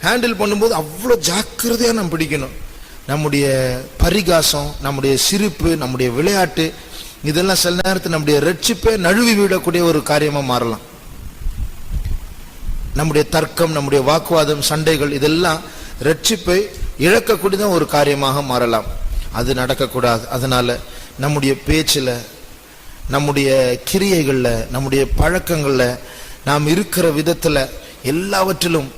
ஹேண்டில் பண்ணும்போது அவ்வளோ ஜாக்கிரதையா நம்ம பிடிக்கணும். நம்முடைய பரிகாசம், நம்முடைய சிரிப்பு, நம்முடைய விளையாட்டு, இதெல்லாம் சில நேரத்தில் நம்முடைய ரட்சிப்பை நழுவி விடக்கூடிய ஒரு காரியமா மாறலாம். நம்முடைய தர்க்கம், நம்முடைய வாக்குவாதம், சண்டைகள், இதெல்லாம் ரட்சிப்பை இழக்கக்கூடியதான் ஒரு காரியமாக மாறலாம். அது நடக்கக்கூடாது. அதனால நம்முடைய பேச்சில், நம்முடைய கிரியைகள்ல, நம்முடைய பழக்கங்கள்ல, நாம் இருக்கிற விதத்துல எல்லாவற்றிலும்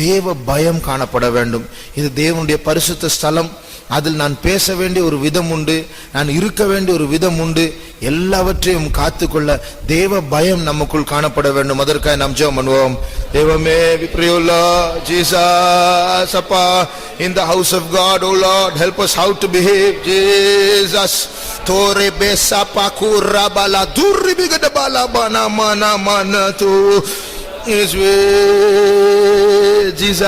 தேவ பயம் காணப்பட வேண்டும். இது தேவனுடைய பரிசுத்த ஸ்தலம். அதில் நான் பேச வேண்டிய ஒரு விதம் உண்டு, நான் இருக்க வேண்டிய ஒரு விதம் உண்டு. எல்லாவற்றையும் காத்துக்கொள்ள தேவ பயம் நமக்குள் காணப்பட வேண்டும். அதற்காக நாம் ஜெபம் பண்ணுவோம். தேவமே, we pray, O Lord Jesus, Appa, in the house of God, O Lord, help us how to behave. Jesus, tore besa pakura bala durri bigada bala bana mana mana tu. Yes, we, Jesus,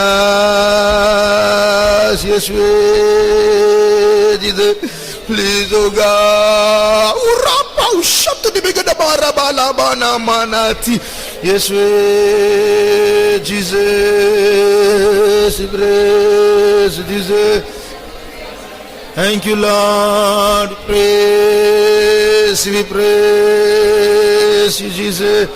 yes, we, Jesus, please, oh God, urapa ushabtu di bigada bara bala bana manati. Yes, we, Jesus, praise Jesus. Thank you, Lord. Praise, we praise you, Jesus.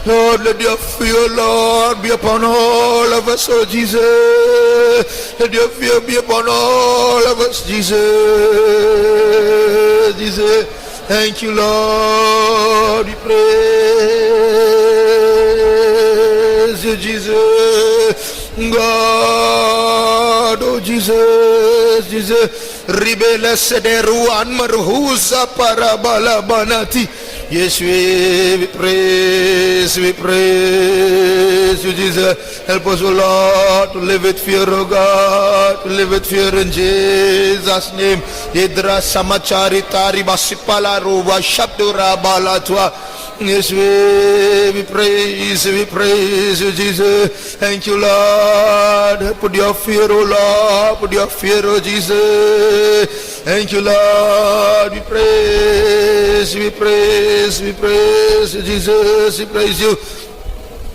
Lord, let your fear, Lord, be upon all of us, oh Jesus. Let your fear be upon all of us, Jesus. Jesus, thank you, Lord. We praise you, Jesus. God, oh Jesus, Jesus. Ribela sederu anmarhusa parabala banati. Yes, we praise you, Jesus. Help us, O Lord, to live with fear, O God, to live with fear in Jesus' name. Idra samachari tari basipala ruva shabdura balatwa. Yes, we praise you, Jesus. Thank you, Lord. Put your fear, O Lord, put your fear, O Jesus. Thank you, Lord. We praise you, Jesus. We praise you.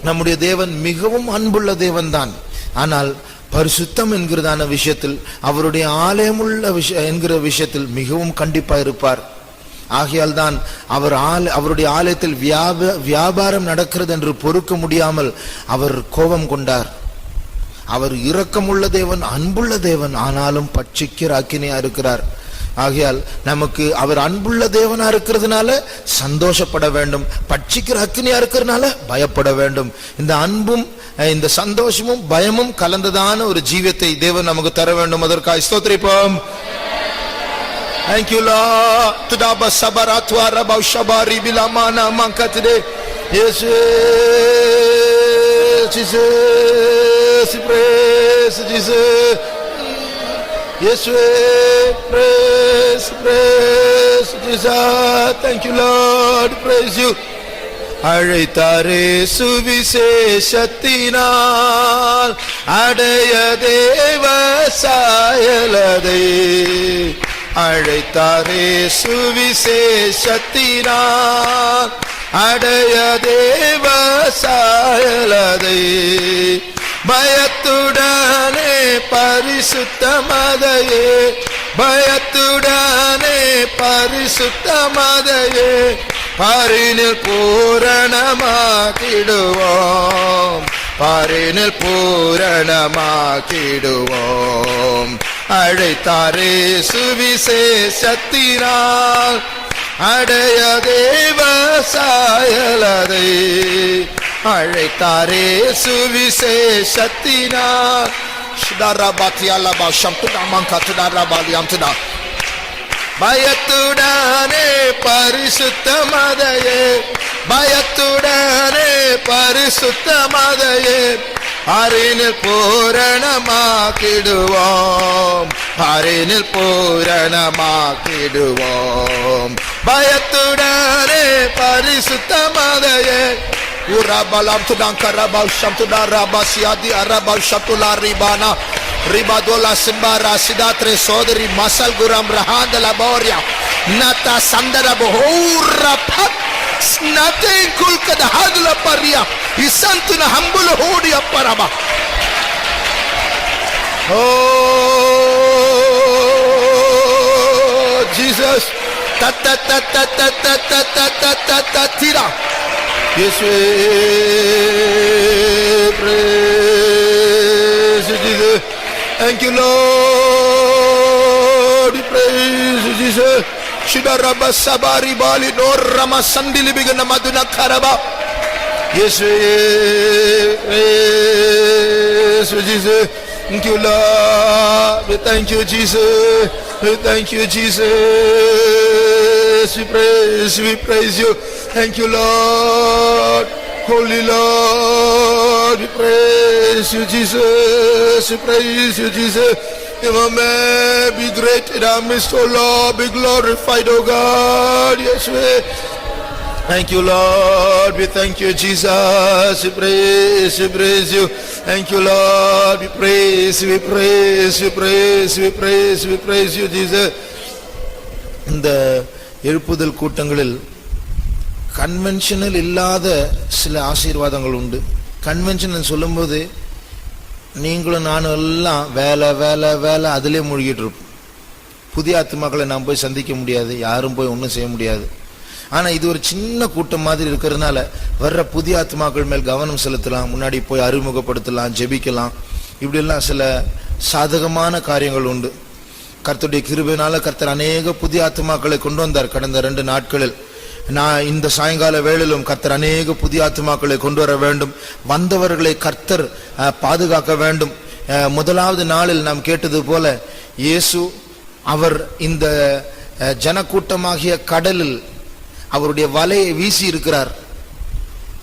நம்முடைய தேவன் மிகவும் அன்புள்ள தேவன் தான். ஆனால் பரிசுத்தம் என்கிறதான விஷயத்தில், அவருடைய ஆலயமுள்ள என்கிற விஷயத்தில் மிகவும் கண்டிப்பா இருப்பார். ஆகையால் தான் அவருடைய ஆலயத்தில் வியாபாரம் நடக்கிறது என்று பொறுக்க முடியாமல் அவர் கோபம் கொண்டார். அவர் இரக்கமுள்ள தேவன், அன்புள்ள தேவன், ஆனாலும் பட்சிக்கிற அக்கினியா இருக்கிறார். ஆகையால் நமக்கு அவர் அன்புள்ள தேவனா இருக்கிறதுனால சந்தோஷப்பட வேண்டும், பட்சிக்கிற அக்கினியா இருக்கிறதுனால பயப்பட வேண்டும். இந்த அன்பும் இந்த சந்தோஷமும் பயமும் கலந்ததான ஒரு ஜீவியத்தை தேவன் நமக்கு தர வேண்டும். அதற்காக ஸ்தோத்திரிப்போம். Thank you, Lord. Tudaba sabaratwa rabau shabari bilamana mankatide. Yes, Jesus, praise Jesus. Yes, praise Jesus. Thank you, Lord. Praise you. அழைத்தாரே சுவிசேஷத்தினால் அடைய தேவ சாயலதை. அழைத்தாரே சுவிசேஷத்தினால் அடைய தேவ சாயலதை. பயத்துடனே பரிசுத்தமதையே, பயத்துடனே பரிசுத்தமதையே பாரினில் பூரணமாக்கிடுவோம், பாரினில் பூரணமாக்கிடுவோம். அழைத்தாரே சுவிசேஷத்தினால் அடைய தேவ சாயலதை. அழைத்தாரே சுவிசேஷத்தினால் Shidarabatialaba Shamtudamankatunarabaliamtuda. பயத்துடனே பரிசுத்த மதையே, பயத்துடனே பரிசுத்த மதையே, அரினில் பூரணமாக்கிடுவோம், அரினில் பூரணமாக்கிடுவோம். பயத்துடனே பரிசுத்த மதையே, Urabalam tudang karabal shamtuda rabasiadi arabal shamtula ribana ribadola simbara sidatre sodri masal guram rahanda laboria nata sandara bohura pat nothing kulkada hadla paria isantuna hambul hodi apparaba. Oh Jesus, ta ta ta ta ta ta ta ta ta ta tira. Yes, we praise you, Jesus. Thank you, Lord. We praise you, Jesus. Shidaraba sabari bali no rama sandili bigana maduna karaba. Yes, we praise you, Jesus. Thank you, Lord. We thank you, Jesus. We thank you, Jesus. We praise you. Thank you, Lord. Holy Lord, we praise you, Jesus. We praise you, Jesus. Amen. Be great in our midst, O Lord. Be glorified, O God. Yes, we. Thank you, Lord. We thank you, Jesus. We praise you. Thank you, Lord. We praise you, Jesus. இந்த எழுப்புதல் கூட்டங்களில் conventional இல்லாத சில ஆசீர்வாதங்கள் உண்டு. Conventional சொல்லும்போது நீங்களும் நானும் எல்லாம் வேலை வேலை வேலை அதிலே மூழ்கிட்டு இருப்போம். புதிய ஆத்துமாக்களை நாம் போய் சந்திக்க முடியாது, யாரும் போய் ஒன்றும் செய்ய முடியாது. ஆனா இது ஒரு சின்ன கூட்டம் மாதிரி இருக்கிறதுனால வர்ற புதிய ஆத்துமாக்கள் மேல் கவனம் செலுத்தலாம், முன்னாடி போய் அறிமுகப்படுத்தலாம், ஜெபிக்கலாம். இப்படி எல்லாம் சில சாதகமான காரியங்கள் உண்டு. கர்த்தருடைய கிருபையினால கர்த்தர் அநேக புதிய ஆத்துமாக்களை கொண்டு வந்தார் கடந்த 2 நாட்களில். நான் இந்த சாயங்கால வேளையிலும் கர்த்தர் அநேக புதிய ஆத்துமாக்களை கொண்டு வர வேண்டும். வந்தவர்களை கர்த்தர் பாதுகாக்க வேண்டும். முதலாவது நாளில் நாம் கேட்டது போல இயேசு அவர் இந்த ஜனக்கூட்டமாகிய கடலில் அவருடைய வலையை வீசி இருக்கிறார்.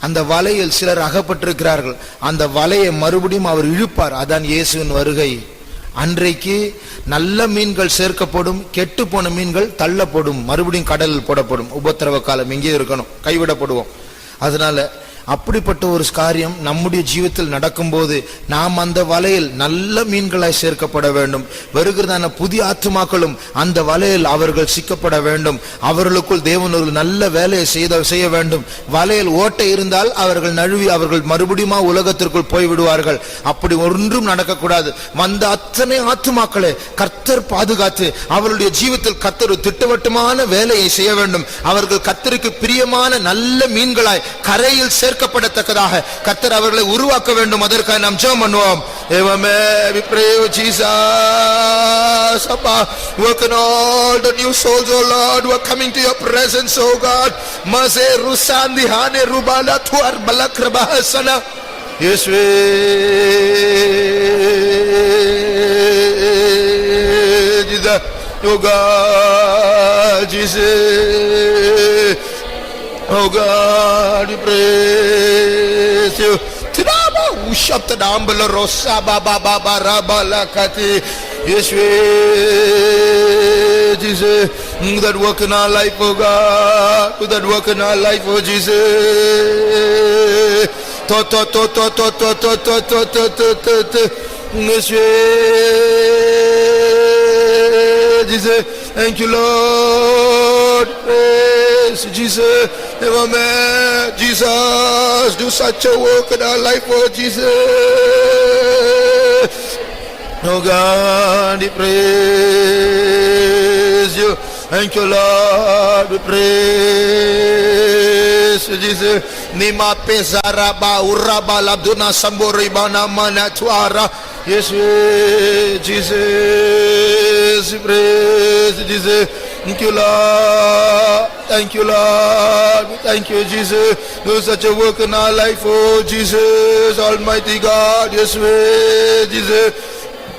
அந்த வலையில் சிலர் அகப்பட்டிருக்கிறார்கள். அந்த வலையை மறுபடியும் அவர் இழுப்பார். அதான் இயேசுவின் வருகை. அன்றைக்கு நல்ல மீன்கள் சேர்க்கப்படும், கெட்டு போன மீன்கள் தள்ளப்படும், மறுபடியும் கடலில் போடப்படும். உபத்திரவ காலம் இங்கே இருக்கணும், கைவிடப்படுவோம். அதனால அப்படிப்பட்ட ஒரு காரியம் நம்முடைய ஜீவிதத்தில் நடக்கும்போது நாம் அந்த வலையில் நல்ல மீன்களாய் சேர்க்கப்பட வேண்டும். வருகிறதான புதிய ஆத்துமாக்களும் அந்த வலையில் அவர்கள் சிக்கப்பட வேண்டும். அவர்களுக்குள் தேவன் ஒரு நல்ல வேலையை செய்ய வேண்டும். வலையில் ஓட்டை இருந்தால் அவர்கள் நழுவி அவர்கள் மறுபடியும் உலகத்திற்குள் போய்விடுவார்கள். அப்படி ஒன்றும் நடக்கக்கூடாது. வந்த அத்தனை ஆத்துமாக்களை கர்த்தர் பாதுகாத்து அவர்களுடைய ஜீவிதத்தில் கர்த்தர் திட்டவட்டமான வேலையை செய்ய வேண்டும். அவர்கள் கர்த்தருக்கு பிரியமான நல்ல மீன்களாய் கரையில் சேர்க்கப்படத்தக்கதாக கர்த்தர் அவர்களை உருவாக்க வேண்டும். அதற்காக நாம் ஜெபம் பண்ணுவோம். Amen. We pray for Jesus. Work on all the new souls, oh Lord, who are coming to your presence, oh God. Maze rusandi hane rubala tuar balakrabahasana. Yes, we. Jesus, oh God, Jesus. Oh God, we praise you. Tidaba ushapta dambala rosa baba baba rabala kati. Yes, Jesus, that work in our life, oh God, that work in our life, oh Jesus. Yes, Jesus, thank you, Lord. Praise Jesus. Amen. Jesus, do such a work in our life, oh Jesus. Oh God, we praise you. Thank you, Lord. We praise you, Jesus. Nima pesaraba uraba labduna sambori bana manatuara. Yes, Jesus. We praise you, Jesus. Thank you, Lord. Thank you, Lord. Thank you, Jesus. Do such a work in our life, oh Jesus, Almighty God. Yes, Jesus.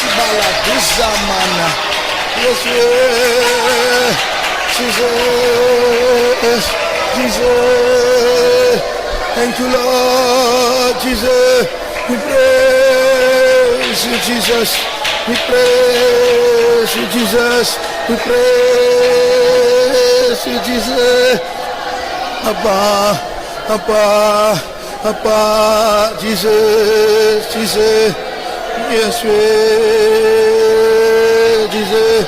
Sibala Duzamana. Yes, Jesus, Jesus. Thank you, Lord Jesus. We praise you, Jesus. We praise you, Jesus. We praise you, Jesus. Abba, Abba, Abba, Jesus, Jesus. Yes, Jesus.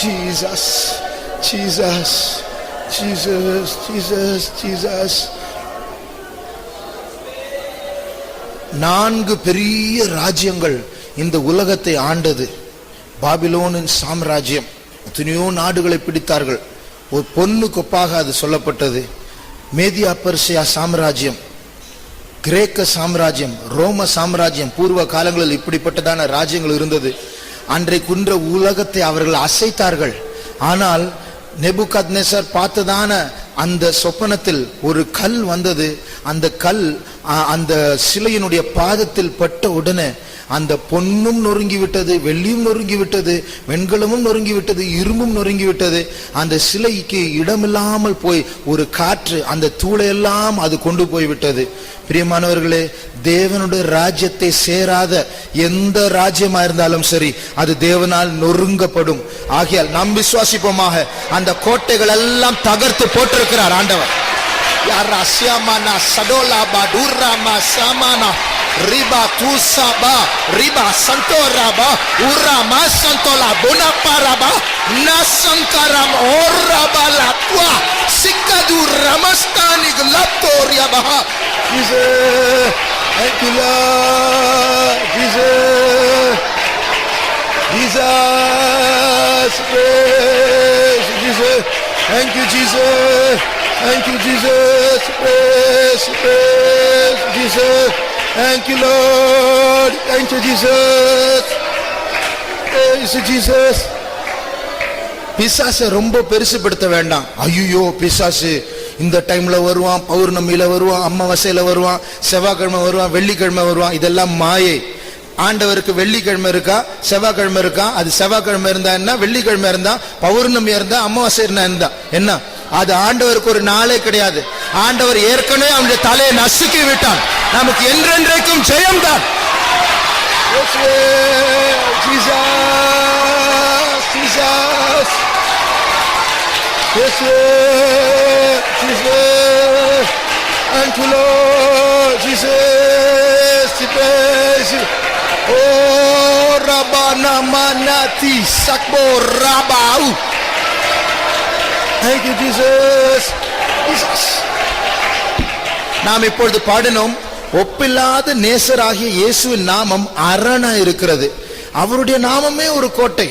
Jesus, Jesus, Jesus, Jesus, Jesus. 4 பெரிய ராஜ்யங்கள் இந்த உலகத்தை ஆண்டது. பாபிலோனின் சாம்ராஜ்யம் எத்தனையோ நாடுகளை பிடித்தார்கள். ஒரு பொன்னு கொப்பாக அது சொல்லப்பட்டது. மேதியா பெர்சியா சாம்ராஜ்யம், கிரேக்க சாம்ராஜ்யம், ரோம சாம்ராஜ்யம், பூர்வ காலங்களில் இப்படிப்பட்டதான ராஜ்யங்கள் இருந்தது. அன்றைக்குன்ற உலகத்தை அவர்கள் அசைத்தார்கள். ஆனால் நெபுகத்நேசர் பார்த்ததான அந்த சொப்பனத்தில் ஒரு கல் வந்தது. அந்த கல் அந்த சிலையினுடைய பாதத்தில் பட்ட உடனே அந்த பொன்னும் நொறுங்கி விட்டது, வெள்ளியும் நொறுங்கி விட்டது, வெண்கலமும் நொறுங்கி விட்டது, இரும்பும் நொறுங்கி விட்டது. அந்த சிலைக்கு இடமில்லாமல் போய் ஒரு காற்று அந்த தூளையெல்லாம் அது கொண்டு போய் விட்டது. பிரியமானவர்களே, தேவனுடைய ராஜ்யத்தை சேராத எந்த ராஜ்யமா இருந்தாலும் சரி, அது தேவனால் நொறுங்கப்படும். ஆகையால் நாம் விசுவாசிப்போமாக, அந்த கோட்டைகள் எல்லாம் தகர்த்து போட்டிருக்கிறார் ஆண்டவர். யாரா சியாமானா சடோலாபா டூர்ராமா சாமானா ரிபா தூசாபா ரிபா சந்தோராபா உராமா Chandola புனப்பாராபா நசங்கரம் ஓராபா லாத்வா சிக்கது ரமஸ்தானி லத்தோரியாபா. Jesus, thank you Lord, Jesus, Jesus, praise Jesus, thank you Jesus, thank you Jesus, praise, praise Jesus, thank you Lord, thank you Jesus, praise Jesus. பிசாசை ரொம்ப பெருசுபடுத்த வேண்டாம். ஐயோ பிசாசு இந்த டைம்ல வருவான், பௌர்ணமியில வருவான், அமாவாசையில வருவான், செவ்வாய்க்கிழமை வருவான், வெள்ளிக்கிழமை வருவான், இதெல்லாம் மாயை. ஆண்டவருக்கு வெள்ளிக்கிழமை இருக்கா, செவ்வாய்க்கிழமை இருக்கா? அது செவ்வாய்க்கிழமை இருந்தா என்ன, வெள்ளிக்கிழமை இருந்தா, பௌர்ணமி இருந்தா, அமாவாசை இருந்தா என்ன? அது ஆண்டவருக்கு ஒரு நாளே கிடையாது. ஆண்டவர் ஏற்கனவே அவனுடைய தலையை நசுக்கி விட்டான். நமக்கு என்றென்றைக்கும் ஜெயம்தான். Yes, Jesus, thank you Lord, Jesus, we praise you. Oh, Rabana Manati Sakbo Rabau. Thank you Jesus, Jesus. நாம் இப்பொழுது பாடினோம், ஒப்பில்லாத நேசராகிய இயேசுவின் நாமம் அரணா இருக்கிறது. அவருடைய நாமமே ஒரு கோட்டை.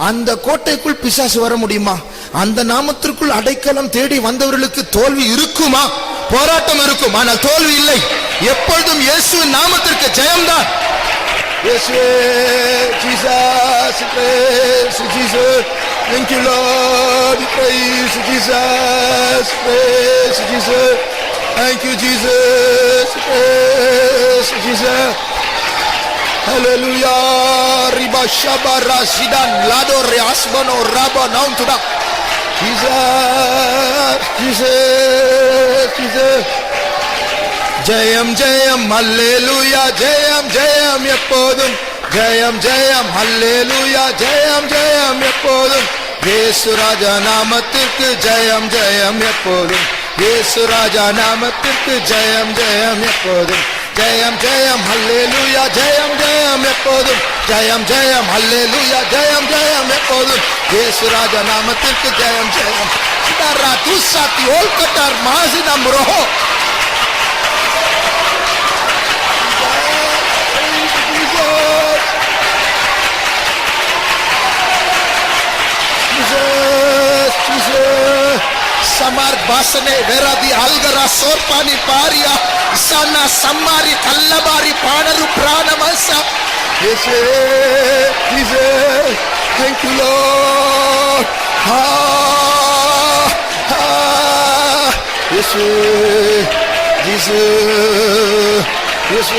அந்த கோட்டைக்குள் பிசாசு வர முடியுமா? அந்த நாமத்திற்குள் அடைக்கலம் தேடி வந்தவர்களுக்கு தோல்வி இருக்குமா? போராட்டம் இருக்கும், ஆனால் தோல்வி இல்லை. எப்பொழுதும் இயேசுவின் நாமத்திற்கு ஜெயம்தான். Jesus, praise Jesus, thank you Lord, praise Jesus, praise Jesus, thank you Jesus, praise Jesus. Hallelujah. Riba shabara sidan lado reasbano raba nauntuda. Jesus, Jesus, Jesus. Jayam, Jayam, Hallelujah. Jayam, Jayam, எப்போதும். Jayam, Jayam, Hallelujah. Jayam, Jayam, எப்போதும். இயேசு ராஜா நாமத்திற்கு ஜெயம், ஜெயம் எப்போதும். இயேசு ராஜா நாமத்திற்கு ஜெயம், ஜெயம் எப்போதும். ஜெயம் ஜெயம் ஹல்லேலூயா, ஜெயம் ஜெயம் எப்போதும். ஜெயம் ஜெயம் ஹல்லேலூயா, ஜெயம் ஜெயம் எப்போதும். இயேசு ராஜா நாமத்திற்கு ஜெயம் ஜெயம். சிதாரா துசாத்தி ஓல்கட்டார் மாசி நம்ரோஹோ. Samar basane veradi algara sorpani paria sana samari kallabari panaru pranamasa. Jesus, thank you Lord. Jesus, Yes,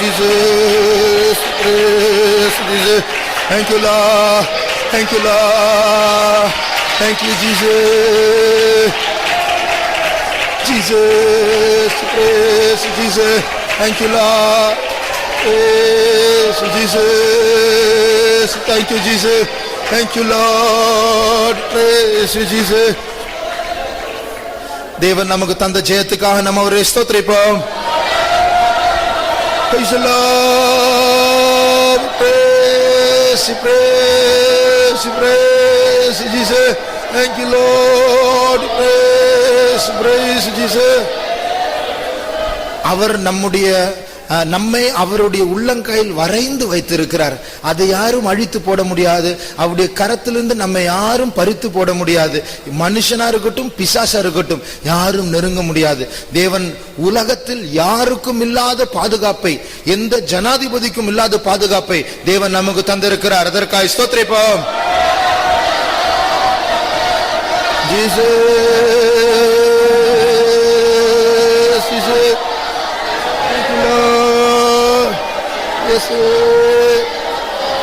Jesus, praise Jesus. Thank you, Lord. Thank you, Lord. Thank you, Jesus. Jesus, praise Jesus. Thank you, Lord. Praise Jesus. Thank you, Jesus. Thank you, Lord. Praise Jesus. தேவன் நமக்கு தந்த ஜெயத்துக்காக நம்ம அவரை ஸ்தோத்திரிப்போம். Praise the Lord. Praise, praise, praise Jesus. Thank you, Lord. Praise, praise Jesus. அவர் நம்மை அவருடைய உள்ளங்கையில் வரைந்து வைத்திருக்கிறார். அதை யாரும் அழித்து போட முடியாது. அவருடைய கரத்திலிருந்து நம்மை யாரும் பறித்து போட முடியாது. மனுஷனா இருக்கட்டும், பிசாசா இருக்கட்டும், யாரும் நெருங்க முடியாது. தேவன் உலகத்தில் யாருக்கும் இல்லாத பாதுகாப்பை, எந்த ஜனாதிபதிக்கும் இல்லாத பாதுகாப்பை தேவன் நமக்கு தந்திருக்கிறார். அதற்காக ஸ்தோத்திரிப்போம்.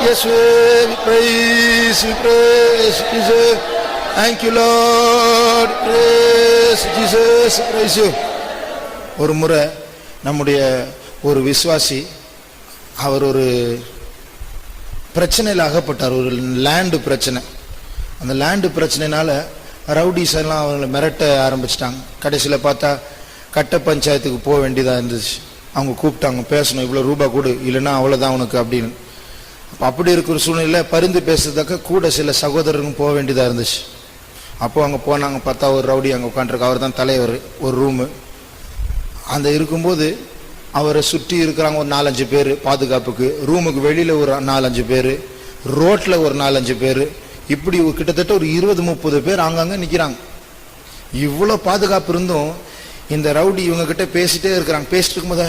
Yes, we praise Jesus. Thank you, Lord. Praise Jesus. Praise you. ஒரு முறை நம்முடைய ஒரு விசுவாசி அவர் ஒரு பிரச்சனையில் அகப்பட்டார். ஒரு லேண்டு பிரச்சனை. அந்த லேண்டு பிரச்சனைனால ரவுடிஸ் எல்லாம் அவங்களை மிரட்ட ஆரம்பிச்சிட்டாங்க. கடைசியில் பார்த்தா கட்ட பஞ்சாயத்துக்கு போக வேண்டியதாக இருந்துச்சு. அவங்க கூப்பிட்டாங்க, பேசணும், இவ்வளோ ரூபா கொடு, இல்லைன்னா அவ்வளோதான் உனக்கு அப்படின்னு. அப்படி இருக்கிற சூழ்நிலை பரிந்து பேசுறதுக்கு கூட சில சகோதரருக்கும் போக வேண்டியதாக இருந்துச்சு. அப்போ அங்கே போனாங்க. பார்த்தா ஒரு ரவுடி அங்கே உட்காந்துருக்கு. அவர் தான் தலைவர். ஒரு ரூமு அந்த இருக்கும்போது அவரை சுற்றி இருக்கிறாங்க ஒரு 4-5 பேர் பாதுகாப்புக்கு. ரூமுக்கு வெளியில் ஒரு 4-5 பேர், ரோட்டில் ஒரு 4-5 பேர், இப்படி கிட்டத்தட்ட ஒரு 20-30 பேர் ஆங்காங்க நிற்கிறாங்க. இவ்வளோ பாதுகாப்பு இருந்தும் இந்த ரவுடி இவங்க கிட்ட பேசிட்டே இருக்கிறாங்க. பேசிட்டு இருக்கும்போது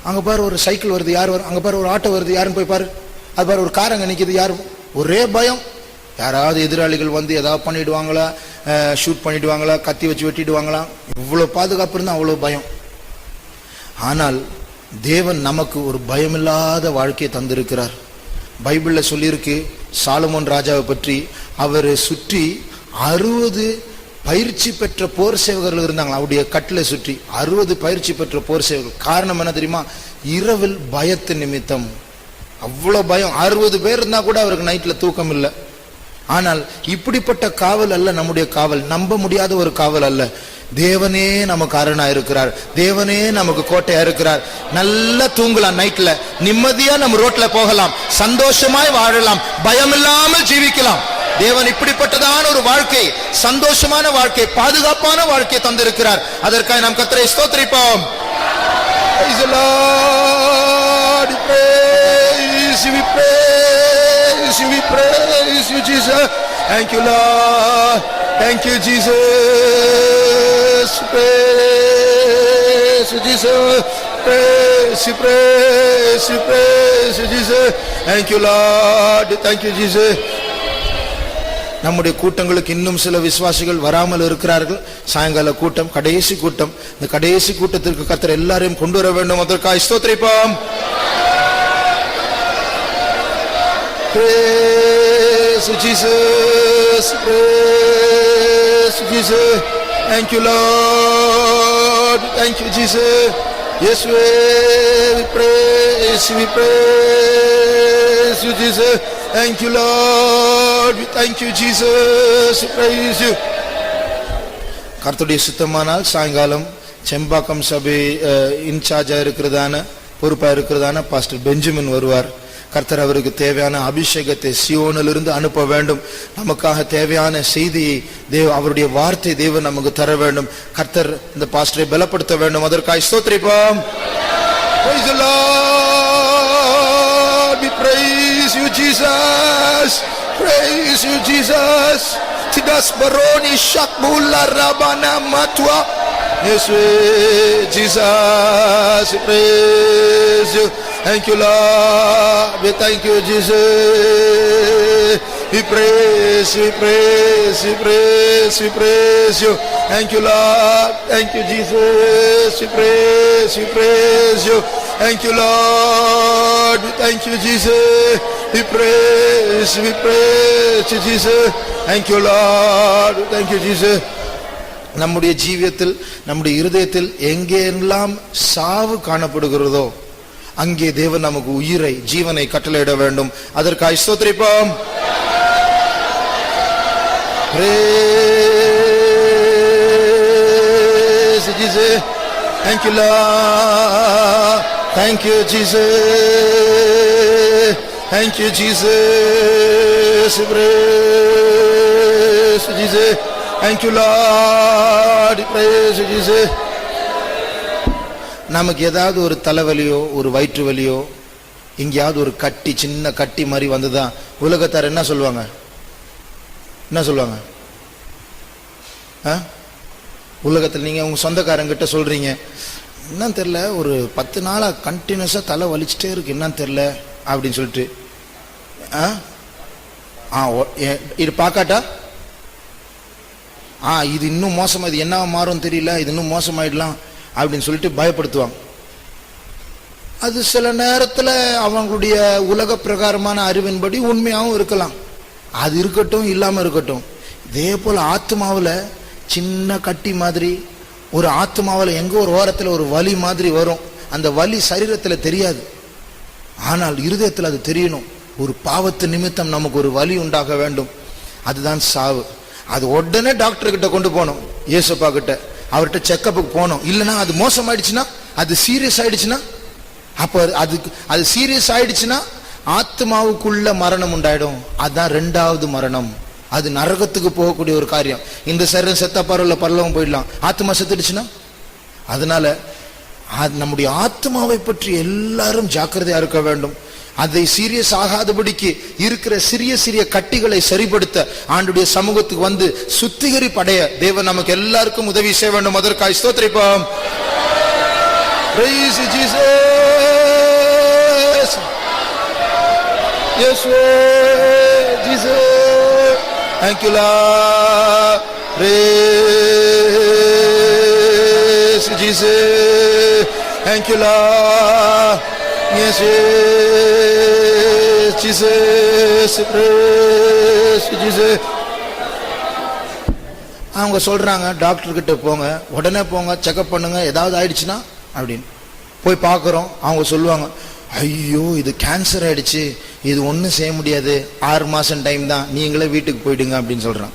அங்கே பாரு ஒரு சைக்கிள் வருது, யார் வரும், அங்கே பாரு ஒரு ஆட்டோ வருது, யாருன்னு போய் பாரு, அது பாரு ஒரு கார் அங்கே நிற்கிது, யாரும். ஒரே பயம், யாராவது எதிராளிகள் வந்து ஏதாவது பண்ணிடுவாங்களா, ஷூட் பண்ணிடுவாங்களா, கத்தி வச்சு வெட்டிடுவாங்களா. இவ்வளோ பாதுகாப்பு இருந்தால் அவ்வளோ பயம். ஆனால் தேவன் நமக்கு ஒரு பயமில்லாத வாழ்க்கையை தந்திருக்கிறார். பைபிளில் சொல்லியிருக்கு சாலமோன் ராஜாவை பற்றி. அவரை சுற்றி 60 பயிற்சி பெற்ற போர் சேவகர்கள் இருந்தாங்க. அவருடைய கட்டில சுற்றி 60 பயிற்சி பெற்ற போர் சேவகர்கள். காரணம் என்ன தெரியுமா? இரவில் பயத்து நிமித்தம். அவ்வளோ பயம். 60 பேர் இருந்தா கூட அவருக்கு நைட்ல தூக்கம் இல்லை. ஆனால் இப்படிப்பட்ட காவல் அல்ல நம்முடைய காவல். நம்ப முடியாத ஒரு காவல் அல்ல. தேவனே நமக்கு அரணா இருக்கிறார். தேவனே நமக்கு கோட்டையா இருக்கிறார். நல்லா தூங்கலாம், நைட்ல நிம்மதியா நம்ம ரோட்ல போகலாம், சந்தோஷமாய் வாழலாம், பயம் இல்லாமல் ஜீவிக்கலாம். தேவன் இப்படிப்பட்டதான ஒரு வாழ்க்கை, சந்தோஷமான வாழ்க்கை, பாதுகாப்பான வாழ்க்கை தந்திருக்கிறார். அதற்காக நாம் கர்த்தரை ஸ்தோத்திரிப்போம். Praise the Lord. Praise you, we praise you, we praise you, Jesus. Thank you, Lord. Thank you, Jesus. Praise you, Jesus. Praise you, praise you, praise you, Jesus. Thank you, Lord. Thank you, Jesus. நம்முடைய கூட்டங்களுக்கு இன்னும் சில விசுவாசிகள் வராமல் இருக்கிறார்கள். சாயங்கால கூட்டம், கடைசி கூட்டம். இந்த கடைசி கூட்டத்திற்கு கர்த்தர் எல்லாரையும் கொண்டு வர வேண்டும். அதற்காக ஸ்தோத்திரிப்போம். Praise Jesus, praise Jesus. Thank you, Lord. Thank you, Jesus. Yes, we praise you, Jesus. Thank you, Lord. We thank you, Jesus. We praise you. கர்த்தருடைய சித்தமானால் சாயங்காலம் செம்பாக்கம் சபை இன்சார்ஜா இருக்கிறதான, பொறுப்பா இருக்கிறதான பாஸ்டர் பெஞ்சமின் வருவார். கர்த்தர் அவருக்கு தேவையான அபிஷேகத்தை சியோனிலிருந்து அனுப்ப வேண்டும். நமக்காக தேவையான செய்தியை அவருடைய வார்த்தை தேவன் நமக்கு தர வேண்டும். கர்த்தர் இந்த பாஸ்டரை பலப்படுத்த வேண்டும். அதற்காக ஸ்தோத்திரிப்போம். Praise the Lord. We praise you, Jesus. Praise you, Jesus. Tidas baroni shakbula rabana matwa. Yes, Jesus. Praise you. Thank you, Lord. We thank you, Jesus. We praise, we praise, we praise, we praise you. Thank you, Lord. Thank you, Jesus. We praise you. Thank you, Lord. We thank you, Jesus. We praise you, Jesus. Thank you, Lord. Thank you, Jesus. நம்முடைய ஜீவியத்தில், நம்முடைய இருதயத்தில் எங்கெல்லாம் சாவு காணப்படுகிறதோ அங்கே தேவன் நமக்கு உயிரை, ஜீவனை கட்டளையிட வேண்டும். அதற்காக ஸ்தோத்திரிப்போம். Praise Jesus. Thank you, Lord. Thank you, Jesus. Thank you, Jesus. Praise Jesus. Thank you, Lord. Praise Jesus. நமக்கு ஏதாவது ஒரு தலைவலியோ, ஒரு வயிற்று வலியோ, எங்கேயாவது ஒரு கட்டி, சின்ன கட்டி மாதிரி வந்துதான் உலகத்தார் என்ன சொல்லுவாங்க? என்ன சொல்லுவாங்க? உலகத்தில் நீங்க உங்க சொந்தக்காரங்கிட்ட சொல்றீங்க, என்னன்னு தெரியல, ஒரு 10 நாளா கண்டினியூஸா தலை வலிச்சுட்டே இருக்கு, என்னன்னு தெரியல அப்படின்னு சொல்லிட்டு, இது பார்க்காட்டா, இது இன்னும் மோசமா, இது என்ன மாறும் தெரியல, இது இன்னும் மோசமாயிடலாம் அப்படின்னு சொல்லிட்டு பயப்படுத்துவாங்க. அது சில நேரத்தில் அவங்களுடைய உலக பிரகாரமான அறிவின்படி உண்மையாகவும் இருக்கலாம். அது இருக்கட்டும், இல்லாமல் இருக்கட்டும். இதே போல் ஆத்மாவில் சின்ன கட்டி மாதிரி, ஒரு ஆத்மாவில் எங்கோ ஒரு ஓரத்தில் ஒரு வலி மாதிரி வரும். அந்த வலி சரீரத்தில் தெரியாது, ஆனால் இருதயத்தில் அது தெரியணும். ஒரு பாவத்து நிமித்தம் நமக்கு ஒரு வலி உண்டாக வேண்டும், அதுதான் சாவு. அது உடனே டாக்டர் கிட்ட கொண்டு போகணும், இயேசுப்பா கிட்ட, அவர்கிட்ட செக்கப்புக்கு போகணும். இல்லைன்னா அது மோசமாயிடுச்சுன்னா, அது சீரியஸ் ஆயிடுச்சுன்னா, அப்போ அது சீரியஸ் ஆயிடுச்சுன்னா ஆத்மாவுக்குள்ள மரணம் உண்டாயிடும். அதுதான் 2வது மரணம். அது நரகத்துக்கு போகக்கூடிய ஒரு காரியம். இந்த சரீரம் செத்த பரவல பரலோகம் போயிடலாம், ஆத்மா செத்துடுச்சுன்னா. அதனால நம்முடைய ஆத்மாவை பற்றி எல்லாரும் ஜாக்கிரதையா இருக்க வேண்டும். அதை சீரியஸ் ஆகாதபடிக்கு இருக்கிற சிறிய சிறிய கட்டிகளை சரிப்படுத்த ஆண்டுடைய சமூகத்துக்கு வந்து சுத்திகரிப்படைய தேவன் நமக்கு எல்லாருக்கும் உதவி செய்ய வேண்டும். அதற்காக ஸ்தோத்திரிப்போம். Praise Jesus. Yes, Jesus. Thank you, Lord. Praise Jesus. Thank you, Lord. Yes, Jesus. Praise Jesus. அவங்க சொல்றாங்க, டாக்டர் கிட்ட போங்க, உடனே போங்க, செக்அப் பண்ணுங்க, ஏதாவது ஆயிடுச்சுன்னா அப்படின்னு போய் பார்க்குறோம். அவங்க சொல்லுவாங்க, ஐயோ இது கேன்சர் ஆயிடுச்சு, இது ஒன்றும் செய்ய முடியாது, 6 மாதம் டைம் தான், நீங்களே வீட்டுக்கு போயிடுங்க அப்படின்னு சொல்றாங்க.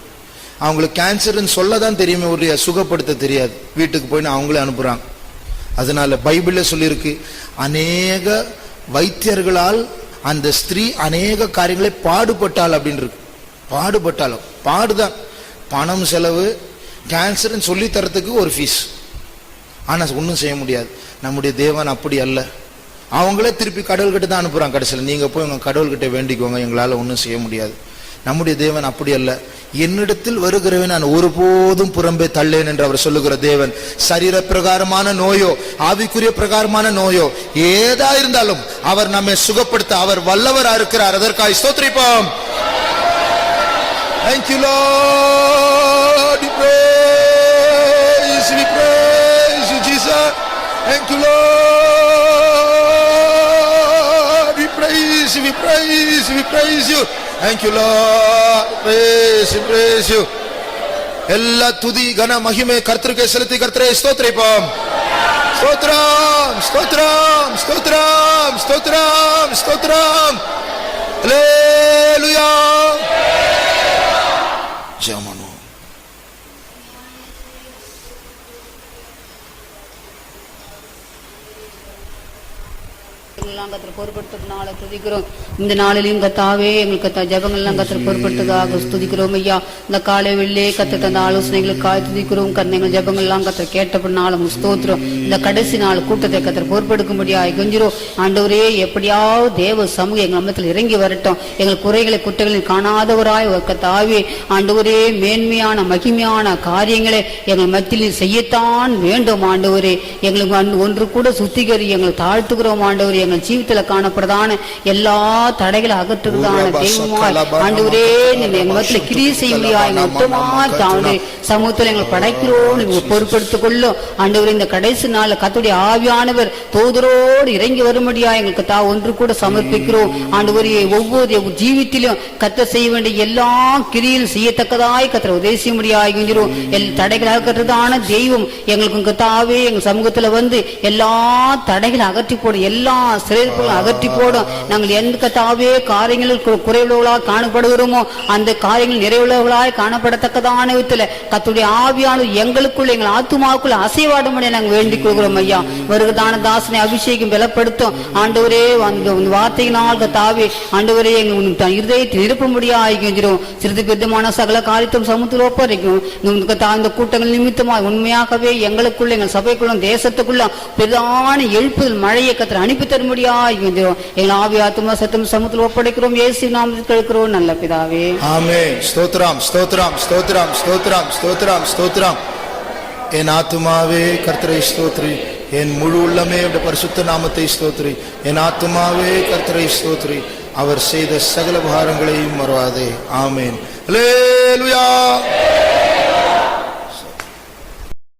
அவங்களுக்கு கேன்சர்னு சொல்ல தான் தெரியுமே, ஒரு சுகப்படுத்த தெரியாது. வீட்டுக்கு போயின்னு அவங்களே அனுப்புறாங்க. அதனால பைபிள்ல சொல்லியிருக்கு, அநேக வைத்தியர்களால் அந்த ஸ்திரீ அநேக காரியங்களை பாடுபட்டாள் அப்படின்னு இருக்கு. பாடுபட்டாலும் பாடுதான், பணம் செலவு, கேன்சர்னு சொல்லி தரத்துக்கு ஒரு ஃபீஸ், ஆனா ஒன்றும் செய்ய முடியாது. நம்முடைய தேவன் அப்படி அல்ல. அவங்களே திருப்பி கடவுள்கிட்ட தான் அனுப்புறாங்க. கடைசியில் நீங்க போய் உங்க கடவுள்கிட்ட வேண்டிக்கோங்க, எங்களால ஒன்றும் செய்ய முடியாது. நம்முடைய தேவன் அப்படி அல்ல. என்னிடத்தில் வருகிறவன் நான் ஒருபோதும் புறம்பே தள்ளேன் என்று அவர் சொல்லுகிற தேவன். சரீர பிரகாரமான நோயோ, ஆவிக்குரிய பிரகாரமான நோயோ, ஏதா இருந்தாலும் அவர் நம்மை சுகப்படுத்த அவர் வல்லவரா இருக்கிறார். அதற்காக ஸ்தோத்திரிப்போம். Thank you, Lord. We praise you, Jesus. Thank you, Lord. We praise you. Thank you, Lord. Praise you. எல்லா துதி கன மகிமை கர்த்தருக்கே செலுத்தி கர்த்தரை ஸ்தோத்திரிப்போம். ஸ்தோத்திரம், ஸ்தோத்திரம், ஸ்தோத்திரம், ஸ்தோத்திரம், ஸ்தோத்திரம். ஹல்லேலூயா. ஜெபம். பொறுப்படுத்துறதுனால துதிக்கிறோம். இந்த நாளிலையும் கத்தாவே எங்களுக்கு ஜபங்கள்லாம் கத்திர பொறுப்படுத்துக்காக துதிக்கிறோம் ஐயா. இந்த காலை வெள்ளே கத்துட்டு அந்த ஆலோசனைகளுக்காக துதிக்கிறோம். எங்கள் ஜபங்கள்லாம் கத்திர கேட்டப்படினாலும் ஸ்தோத்திரம். இந்த கடைசி நாள் கூட்டத்தை கத்திர பொறுப்படுக்கும்படியாக கெஞ்சிரோம். ஆண்டவரே, எப்படியாவது தேவ சமூகம் எங்கள் அம்மத்தில் இறங்கி வரட்டும். எங்கள் குறைகளை குற்றங்களை காணாதவராய் கத்தாவே ஆண்டவரே, மேன்மையான மகிமையான காரியங்களை எங்கள் மத்தியில் செய்யத்தான் வேண்டும். ஆண்டவரே, எங்களுக்கு ஒன்று கூட சுத்திகரி எங்களை தாழ்த்துக்கிறோம். ஆண்டவரே, எங்கள் ஜீவித்துல காணப்படுறதான எல்லா தடைகளை அகற்றுறதான தெய்வமாய் ஆண்டவரே நீங்க எங்க மத்தியில கிரியை செய்வியா எங்க ஒட்டுமா தாவுடைய சமூகத்துல எங்களை படைக்கிறோம் நீங்க பொறுப்படுத்திக் கொள்ளும் ஆண்டவரே. இந்த கடைசி நாள்ல கர்த்தருடைய ஆவியானவர் தோதரோடு இறங்கி வரும்படியா எங்களுக்கு ஒன்று கூட சமர்ப்பிக்கிறோம் ஆண்டவரே. ஒவ்வொரு ஜீவித்திலும் கர்த்தர் செய்ய வேண்டிய எல்லா கிரியிலும் செய்யத்தக்கதாய் கர்த்தர் உதவி செய்யும்படியாய் வேண்டுகிறோம். தடைகளாக கற்றதான தெய்வம் எங்களுக்கு கர்த்தாவே எங்கள் சமூகத்துல வந்து எல்லா தடைகளை அகற்றி போடும், எல்லா சிறைப்புகளும் அகற்றி போடும். நாங்கள் எந்த கர்த்தாவே காரியங்களில் குறைவுள்ளவர்களாக காணப்படுகிறோமோ அந்த காரியங்கள் நிறைவுள்ளவர்களாய் காணப்படத்தக்கதான விதத்துல கர்த்தருடைய ஆவியானவர் எங்களுக்குள்ள எங்கள் ஆத்துமாவுக்குள்ள அசைவாடும்படி நாங்கள் வேண்டிக் கொள்கிறோம் ஐயா. வருகிறதான தாசனை அபிஷேகம் பலப்படுத்தும் ஆண்டவரே. அந்த வார்த்தையினால் கர்த்தாவே ஆண்டவரே எங்கள் இருதயத்தை நிரப்பும்படியா ஆகிக்கிறோம். சிறிது பெருமான சகல காரியத்தும் சமூகத்தில் ஒப்படைக்கும். இந்த கூட்டங்கள் நிமித்தமாக உண்மையாகவே எங்களுக்குள்ள எங்கள் சபைக்குள்ள தேசத்துக்குள்ள பெரிதான எழுப்புதல் மழையை கர்த்தர் அனுப்பி தரும்படியா ஆகிக்கிறோம். எங்கள் ஆவி ஆத்துமா சத்தம் சமூகத்தில் ஒப்படைக்கிறோம். இயேசு நாமத்தில் கேட்கிறோம் நல்ல பிதாவே, ஆமென். ஸ்தோத்திரம் ஸ்தோத்திரம் ஸ்தோத்திரம் ஸ்தோத்திரம் ஸ்தோத்திரம் ஸ்தோத்திரம். என் ஆத்துமாவே கர்த்தரை ஸ்தோத்திரி, என் முழு உள்ளமே அவருடைய பரிசுத்த நாமத்தை ஸ்தோத்திரி. என் ஆத்துமாவே கர்த்தரை ஸ்தோத்திரி, அவர் செய்த சகல உபகாரங்களையும் மறவாதே. ஆமென். அல்லேலூயா.